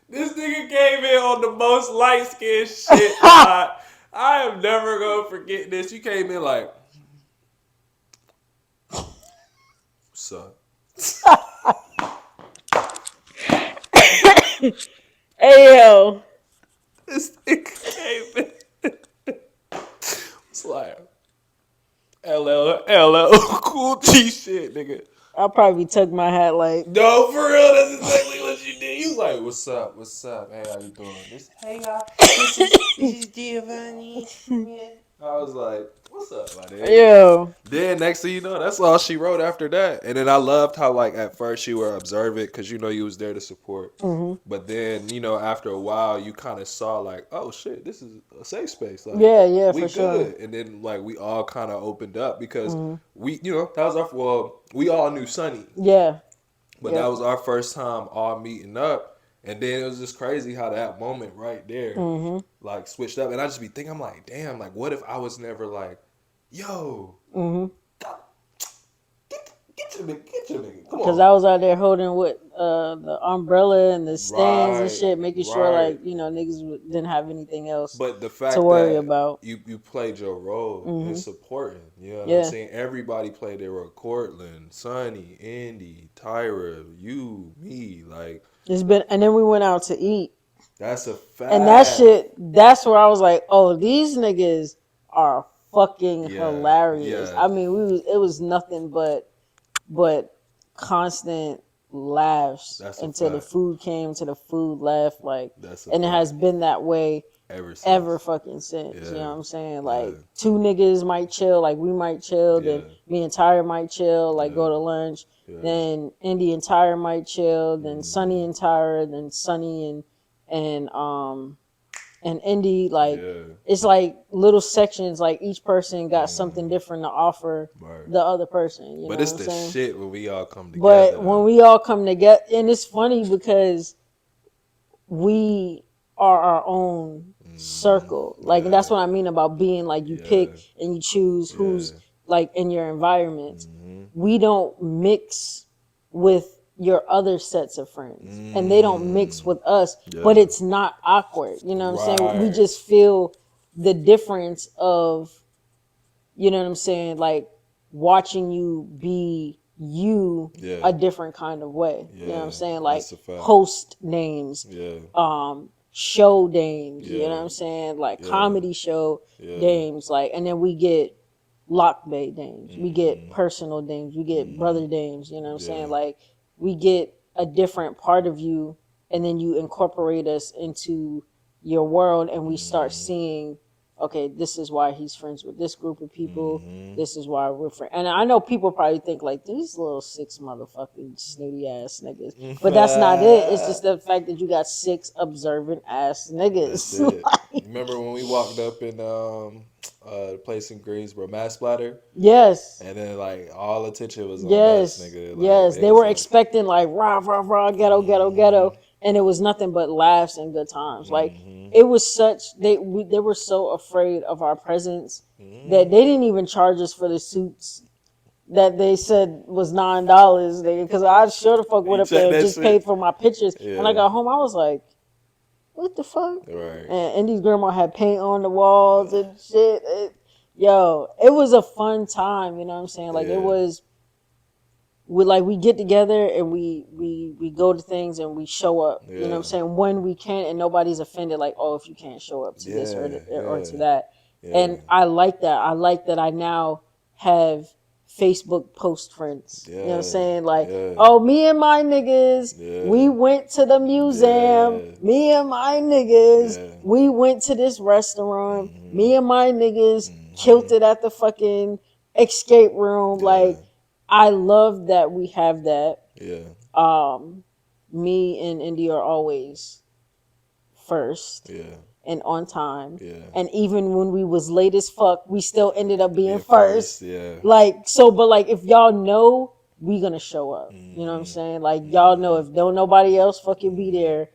this nigga came in on the most light-skinned shit. I am never going to forget this. You came in like, what's up? Hey, yo. This nigga came in. It's like, LL Cool G shit, nigga. I'll probably tuck my hat like. No, for real, that's exactly what you did. You was like, what's up? Hey, how you doing? Hey, y'all, this is Giovanni. I was like, what's up, my nigga? Yo. Then next thing you know, that's all she wrote after that. And then I loved how, like, at first you were observant because you know you was there to support. But then, you know, after a while, you kind of saw like, oh shit, this is a safe space. Like, yeah, we for good. sure. And then like we all kind of opened up because we, you know, that was we all knew Sonny. Yeah. But that was our first time all meeting up. And then it was just crazy how that moment right there, like, switched up. And I just be thinking, I'm like, damn, like, what if I was never like, yo, get your nigga, come on. Because I was out there holding with the umbrella and the stands and shit, making sure, like, you know, niggas didn't have anything else but the fact to worry that about. You played your role in supporting. You know what I'm saying? Everybody played their role. Cortland, Sonny, Indy, Tyra, you, me, like. It's been, and then we went out to eat. That's a fact. And that shit, that's where I was like, oh, these niggas are fucking hilarious. Yeah. I mean, it was nothing but constant laughs That's a until the fact. food came, to the food left, like, That's a and it has fact. been that way Ever ever since. fucking since. Yeah. You know what I'm saying? Yeah. Like, two niggas might chill, like we might chill, Yeah. then me and Tyre might chill, like Yeah. go to lunch. Yeah. Then Indy and Tyre might chill, then Sonny Mhm. and Tyre, then Sonny and Indy, like Yeah. it's like little sections, like each person got something Mhm. different to offer Right. the other person, you But know what it's I'm the saying? shit when we all come together But when though. we all come together, and it's funny because we are our own circle. Like, and that's Yeah. what I mean about being like, you Yeah. pick and you choose Yeah. who's like in your environment. Mhm. We don't mix with your other sets of friends, and they don't mix Mm. with us, but Yeah. it's not awkward. You know what I'm saying? We Right. just feel the difference of, you know what I'm saying, like watching you be you Yeah. a different kind of way. You know what I'm Yeah. saying? Like That's a fact. host names, Yeah. show names, you know Yeah. what I'm saying? Like Yeah. comedy show Yeah. names, like, and then we get lock bay names, we get Mhm. personal names, we get Mhm. brother names, you know what I'm saying? Yeah. Like, we get a different part of you, and then you incorporate us into your world, and we start Mhm. seeing, okay, this is why he's friends with this group of people. Mhm. This is why we're friends. And I know people probably think like, these little six motherfucking snooty ass niggas, but that's not it. It's just the fact that you got six observant ass That's niggas. it. Like, Remember when we walked up in the place in Greensboro, Mass Splatter, yes. and then like all attention was on us, Yes, nigga. Like yes. they They was were like, expecting like rah rah rah, ghetto ghetto mm-hmm, ghetto, and it was nothing but laughs and good times. Like, mm-hmm, it was such, they were so afraid of our presence that mm-hmm. they didn't even charge us for the suits that they said was $9, because I sure the fuck went You up check there and that just paid shit. for my pictures. When I Yeah. got home, I was like, what the fuck? Right. And Indy's grandma had paint on the walls and shit. Yo, it was a fun time, you know what I'm saying? Like, it Yeah. was, we get together and we go to things and we show up, you know what I'm Yeah. saying, when we can, and nobody's offended like, oh, if you can't show up to this Yeah. or Yeah. to that. Yeah. And I like that. I like that I now have Facebook post friends, you know what I'm Yeah. saying, like, Yeah. oh, me and my niggas, we Yeah. went to the museum, Yeah. me and my niggas, Yeah. we went to this restaurant, Mm-hmm. me and my niggas killed Mm-hmm. it at the fucking escape room. Yeah. Like, I love that we have that. Yeah. Me and Indy are always first Yeah. and on time. Yeah. And even when we was late as fuck, we still ended up being Being first. first. Yeah. Like, so, but like, if y'all know, we gonna show up. You know what I'm Mm-hmm. saying? Like, y'all know, Mm-hmm. if don't nobody else fucking be there,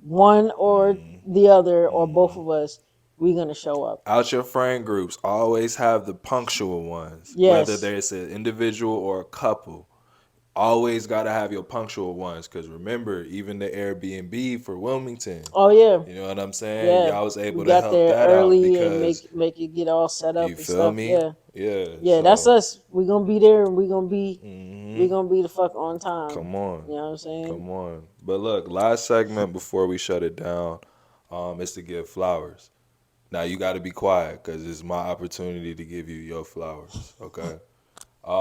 one or Mm-hmm. the other or both Mm-hmm. of us, we gonna show up. Out your friend groups, always have the punctual ones, whether Yes. there's an individual or a couple. Always got to have your punctual ones, because remember, even the Airbnb for Wilmington, Oh yeah. you know what I'm saying? Yeah. Y'all was We able to got help there that out early and because, make it get all set you up and feel stuff. me? Yeah. Yeah. Yeah, that's So, us. We gonna be there, and we mhm. gonna be the fuck on time. Come on. You know what I'm saying? Come on. But look, last segment before we shut it down, is to give flowers. Now you got to be quiet because it's my opportunity to give you your flowers. Okay. I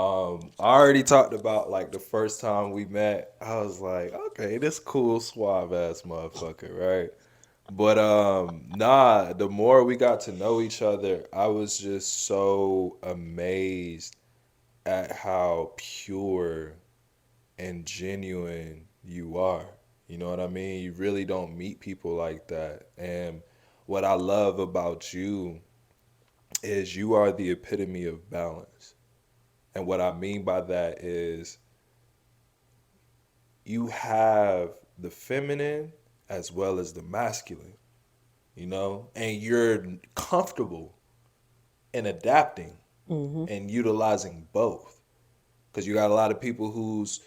already talked about like the first time we met. I was like, okay, this cool, suave ass motherfucker, right? But nah, the more we got to know each other, I was just so amazed at how pure and genuine you are. You know what I mean? You really don't meet people like that. And what I love about you is you are the epitome of balance. And what I mean by that is you have the feminine as well as the masculine, you know? And you're comfortable in adapting Mm-hmm. and utilizing both. Because you got a lot of people who's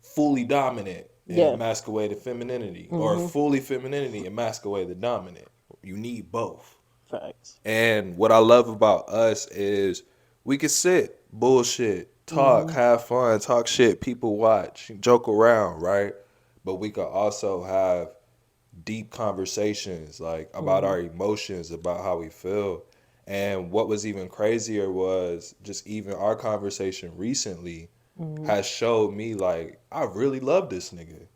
fully dominant and Yeah. mask away the femininity, or Mm-hmm. fully femininity and mask away the dominant. You need both. Facts. And what I love about us is we can sit, bullshit, talk, Mm-hmm. have fun, talk shit, people watch, joke around, right? But we could also have deep conversations like about Mm-hmm. our emotions, about how we feel. And what was even crazier was just even our conversation recently. has showed me like I really love this nigga.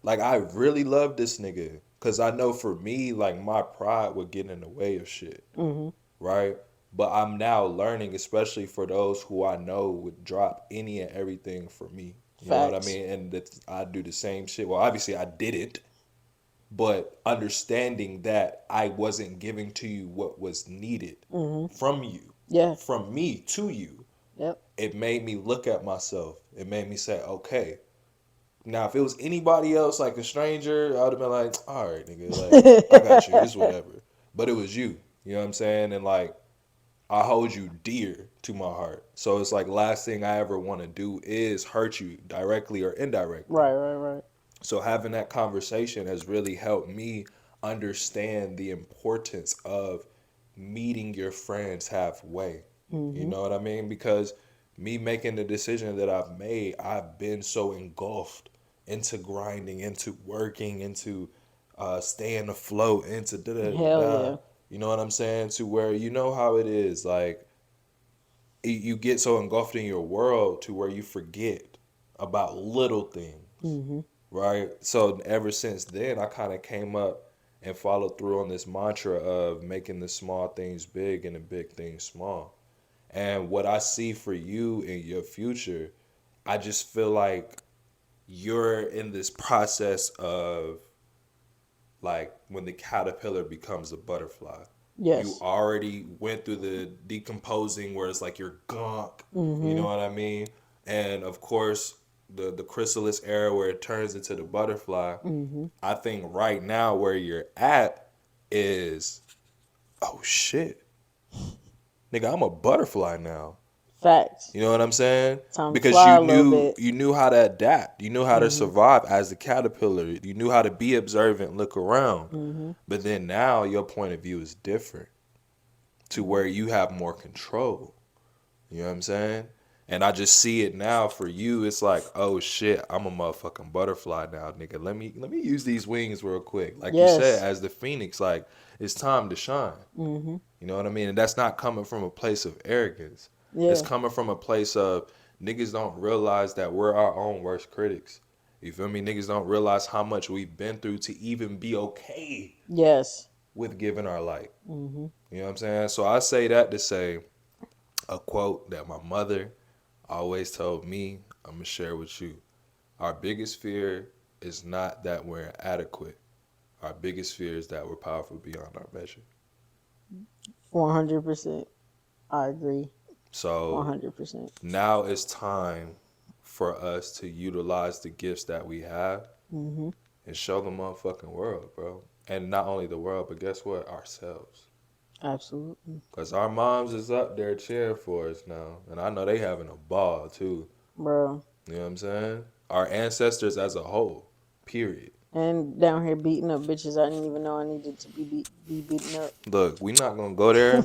Like I really love this nigga. Cause I know for me, like my pride would get in the way of shit. Right? But I'm now learning, especially for those who I know would drop any and everything for me. You know what I Facts. mean? And that I do the same shit. Well, obviously I didn't, but understanding that I wasn't giving to you what was needed from you, Yeah. from me to you, Yep. it made me look at myself. It made me say, okay. Now, if it was anybody else, like a stranger, I would have been like, all right, nigga, like, I got you. It's whatever. But it was you. You know what I'm saying? And like, I hold you dear to my heart. So it's like last thing I ever want to do is hurt you directly or indirectly. Right. So having that conversation has really helped me understand the importance of meeting your friends halfway. You know what I mean? Because me making the decision that I've made, I've been so engulfed into grinding, into working, into staying afloat, into da da da Hell da. yeah. You know what I'm saying? To where you know how it is, like you get so engulfed in your world to where you forget about little things, right? So ever since then, I kind of came up and followed through on this mantra of making the small things big and the big things small. And what I see for you in your future, I just feel like you're in this process of like when the caterpillar becomes a butterfly. You Yes. already went through the decomposing where it's like you're gunk. You know what I mean? And of course, the chrysalis era where it turns into the butterfly. I think right now where you're at is, oh shit, nigga, I'm a butterfly now. Facts. You know what I'm saying? Time to Because fly a little bit. you knew how to adapt. You knew how to survive as the caterpillar. You knew how to be observant, look around. But then now your point of view is different to where you have more control. You know what I'm saying? And I just see it now for you. It's like, oh shit, I'm a motherfucking butterfly now, nigga. Let me use these wings real quick. Like you said, Yes. as the phoenix, like it's time to shine. You know what I mean? And that's not coming from a place of arrogance. It's Yeah. coming from a place of niggas don't realize that we're our own worst critics. You feel me? Niggas don't realize how much we've been through to even be okay Yes. with giving our light. You know what I'm saying? So I say that to say a quote that my mother always told me, I'm going to share with you. Our biggest fear is not that we're inadequate. Our biggest fear is that we're powerful beyond our measure. 100%. I agree. So 100%. now it's time for us to utilize the gifts that we have and show the motherfucking world, bro. And not only the world, but guess what? Ourselves. Absolutely. Because our moms is up there cheering for us now. And I know they having a ball, too. Bro. You know what I'm saying? Our ancestors as a whole, period. And down here beating up bitches I didn't even know I needed to be beaten up. Look, we not going to go there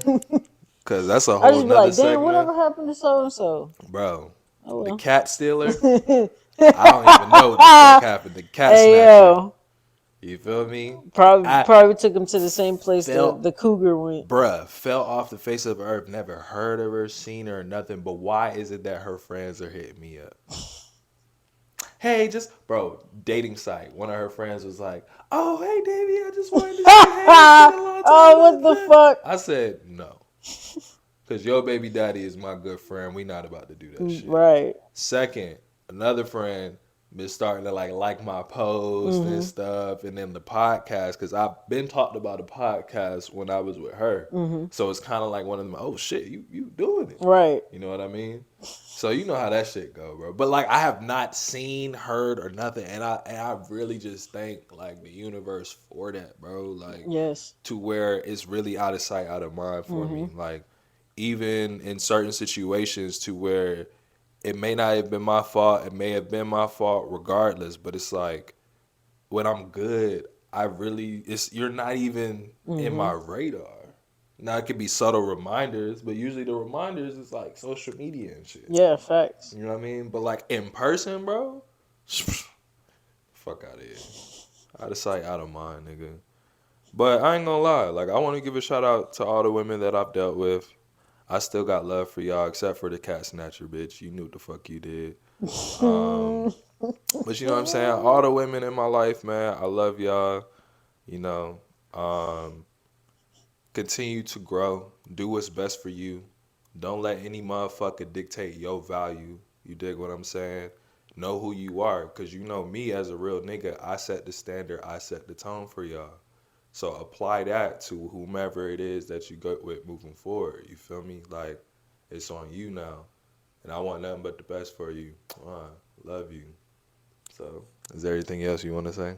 because that's a I whole just be nother like, damn, segment. whatever happened to so and so? Bro, Oh the well. cat stealer, I don't even know what the fuck happened. The cat Hey snatcher. yo. You feel me? Probably took him to the same place felt- the cougar went. Bruh, fell off the face of the earth, never heard of her, seen her, or nothing. But why is it that her friends are hitting me up? Hey, bro, dating site. One of her friends was like, oh, hey, Davey, I just wanted to say, hey, it's been a long time. Oh, what the fuck? I said, no. Because your baby daddy is my good friend. We not about to do that shit. Right. Second, another friend been starting to like my post and stuff, and then the podcast, because I've been talked about a podcast when I was with her. So it's kind of like one of them, oh shit, you doing it. Right. You know what I mean? So you know how that shit go, bro. But like I have not seen, heard, or nothing, and I really just thank like the universe for that, bro. Like Yes. to where it's really out of sight, out of mind for me. Like even in certain situations to where it may not have been my fault, it may have been my fault regardless, but it's like when I'm good, you're not even in my radar. Now it could be subtle reminders, but usually the reminders is like social media and shit. Yeah, facts. You know what I mean? But like in person, bro, fuck out of here. Out of sight, out of mind, nigga. But I ain't gonna lie, like I want to give a shout out to all the women that I've dealt with. I still got love for y'all, except for the cat snatcher, bitch. You knew what the fuck you did. But you know what I'm saying? All the women in my life, man, I love y'all. You know, continue to grow. Do what's best for you. Don't let any motherfucker dictate your value. You dig what I'm saying? Know who you are, because you know me as a real nigga, I set the standard, I set the tone for y'all. So apply that to whomever it is that you go with moving forward. You feel me? Like, it's on you now. And I want nothing but the best for you. Love you. So, is there anything else you want to say?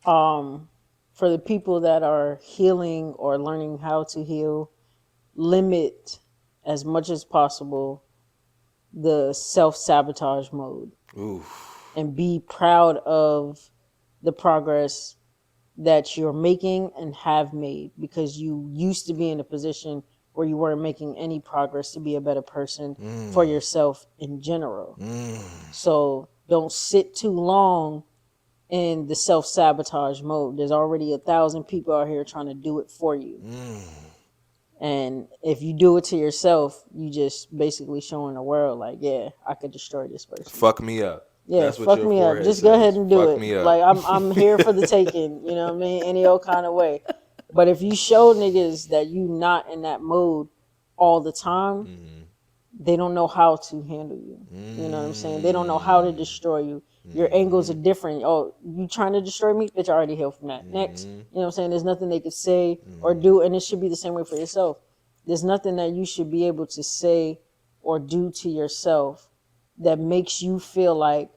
For the people that are healing or learning how to heal, limit as much as possible the self-sabotage mode. Oof. And be proud of the progress that you're making and have made, because you used to be in a position where you weren't making any progress to be a better person for yourself in general. So don't sit too long in the self-sabotage mode. There's already 1,000 people out here trying to do it for you. And if you do it to yourself, you just basically showing the world like, yeah, I could destroy this person. Fuck me up. Yeah, That's what fuck your me up. forehead Just says. go ahead and do Fuck it. me up. Like I'm here for the taking, you know what I mean? Any old kind of way. But if you show niggas that you not in that mode all the time, they don't know how to handle you. You know what I'm saying? They don't know how to destroy you. Your angles are different. Oh, you trying to destroy me? Bitch, I already healed from that. Next. You know what I'm saying? There's nothing they could say or do, and it should be the same way for yourself. There's nothing that you should be able to say or do to yourself that makes you feel like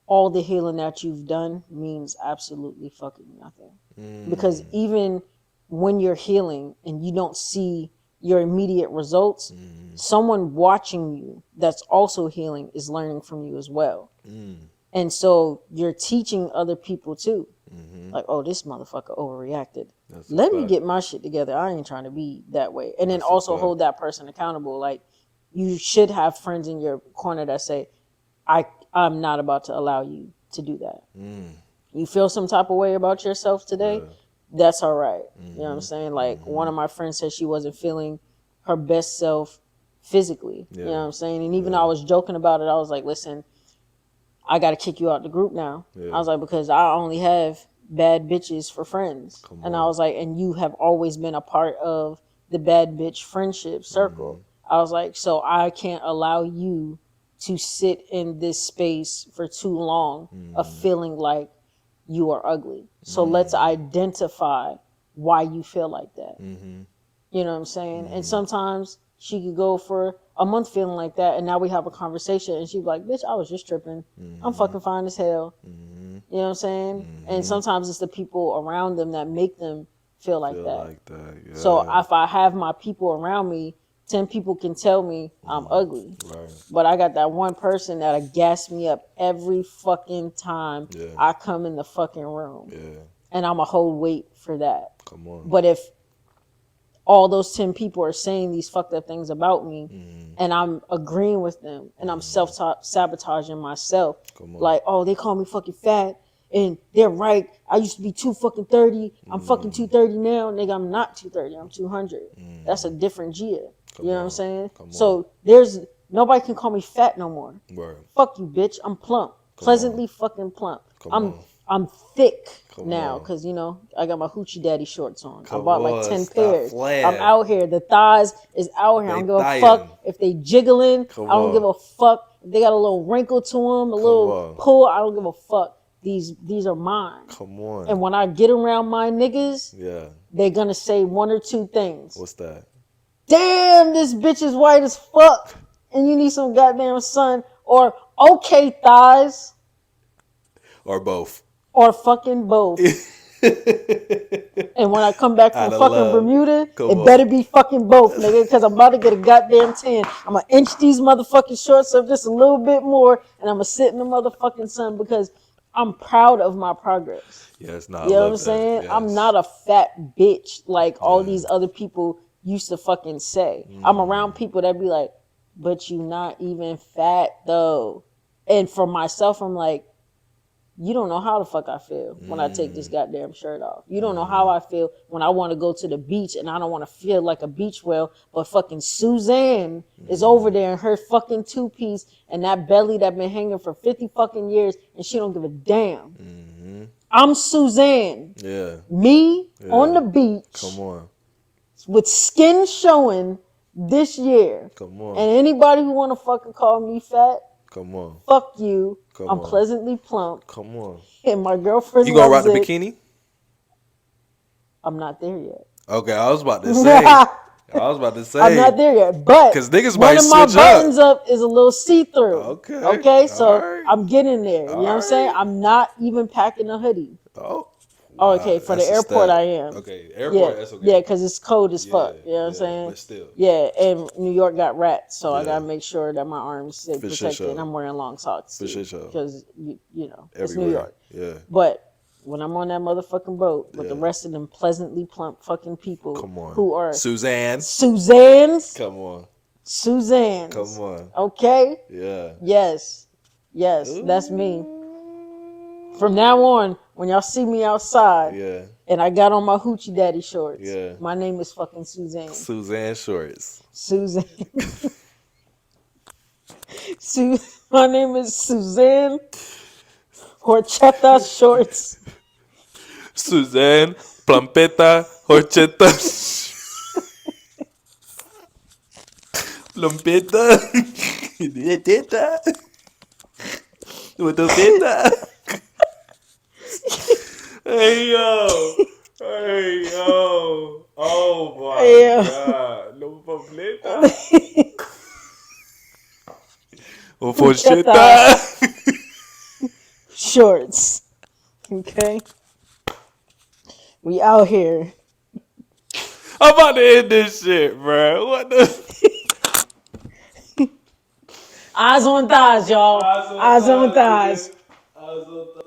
all the healing that you've done means absolutely fucking nothing. Because even when you're healing and you don't see your immediate results, someone watching you that's also healing is learning from you as well. And so you're teaching other people too. Like, oh, this motherfucker overreacted. Let me get my shit together. I ain't trying to be that way. And then also hold that person accountable. Like, you should have friends in your corner that say, I'm not about to allow you to do that. You feel some type of way about yourself today? That's all right. You know what I'm saying? Like, one of my friends said she wasn't feeling her best self physically. You know what I'm saying? And even though I was joking about it, I was like, listen, I got to kick you out the group now. I was like, because I only have bad bitches for friends. And I was like, and you have always been a part of the bad bitch friendship circle. I was like, so I can't allow you to sit in this space for too long of feeling like you are ugly. So let's identify why you feel like that. You know what I'm saying? And sometimes she could go for a month feeling like that, and now we have a conversation, and she'd be like, bitch, I was just tripping. I'm fucking fine as hell. You know what I'm saying? And sometimes it's the people around them that make them feel like that. Yeah. So if I have my people around me, 10 people can tell me I'm ugly. But I got that one person that'll gas me up every fucking time I come in the fucking room. And I'm a whole wait for that. Come on. But if all those 10 people are saying these fucked up things about me, and I'm agreeing with them, and I'm self-sabotaging myself, like, oh, they call me fucking fat, and they're right, I used to be 230, I'm fucking 230 now, nigga, I'm not 230, I'm 200. That's a different Gia. You know what I'm saying? So there's nobody can call me fat no more. Fuck you, bitch, I'm plump. Pleasantly fucking plump. I'm thick now because, you know, I got my hoochie daddy shorts on. I bought like 10 pairs. Playing. I'm out here. The thighs is out here. I don't give a fuck if they jiggling. I don't give a fuck if they got a little wrinkle to them, a little pull. I don't give a fuck. These are mine. Come on. And when I get around my niggas, they're going to say one or two things. What's that? Damn, this bitch is white as fuck. And you need some goddamn sun. Or, okay, thighs. Or both. Or fucking both. And when I come back from fucking Bermuda, it better be fucking both, nigga, because I'm about to get a goddamn tan. I'm going to inch these motherfucking shorts up just a little bit more, and I'm going to sit in the motherfucking sun because I'm proud of my progress. Yes, not. You know what I'm saying? Yes. I'm not a fat bitch like all these other people used to fucking say. I'm around people that be like, but you not even fat though. And for myself, I'm like, You don't know how the fuck I feel when I take this goddamn shirt off. You don't know how I feel when I want to go to the beach and I don't want to feel like a beach whale, but fucking Suzanne is over there in her fucking two-piece and that belly that been hanging for 50 fucking years and she don't give a damn. I'm Suzanne. Yeah. Me on the beach. Come on. With skin showing this year. Come on. And anybody who want to fucking call me fat, come on. Fuck you. Come I'm on. pleasantly plump. Come on. And my girlfriend You gonna rock loves the it. bikini? I'm not there yet. Okay, I was about to say. I'm not there yet. But 'cause niggas one might of my switch buttons up is a little see-through. Okay. Okay, so Alright. I'm getting there. You know what I'm saying? I'm not even packing a hoodie. Oh. Oh, okay, for the airport I am. Okay, airport, that's okay. Yeah, because it's cold as fuck. You know what I'm yeah, saying? but still. Yeah, and New York got rats, so I Yeah. gotta make sure that my arms stay For protected. sure. And I'm wearing long socks For too, sure. because you know it's Everywhere. New York. Yeah. But when I'm on that motherfucking boat with the Yeah. rest of them pleasantly plump fucking people Come on. who are Suzanne. Suzanne's, Come on. Suzanne's. Come on. Okay. Yeah. Yes, that's me. From now on, when y'all see me outside, Yeah. and I got on my hoochie daddy shorts, Yeah. my name is fucking Suzanne. Suzanne Shorts. Suzanne. My name is Suzanne Horchata Shorts. Suzanne Plumpeta Horcheta. Plumpeta. Teta. Teta. Hey yo. Hey yo. Oh my God. No Plumpeta. Horcheta. Shorts. Okay. We out here. I'm about to end this shit, bro. What the? Eyes on thighs, y'all. Eyes on thighs.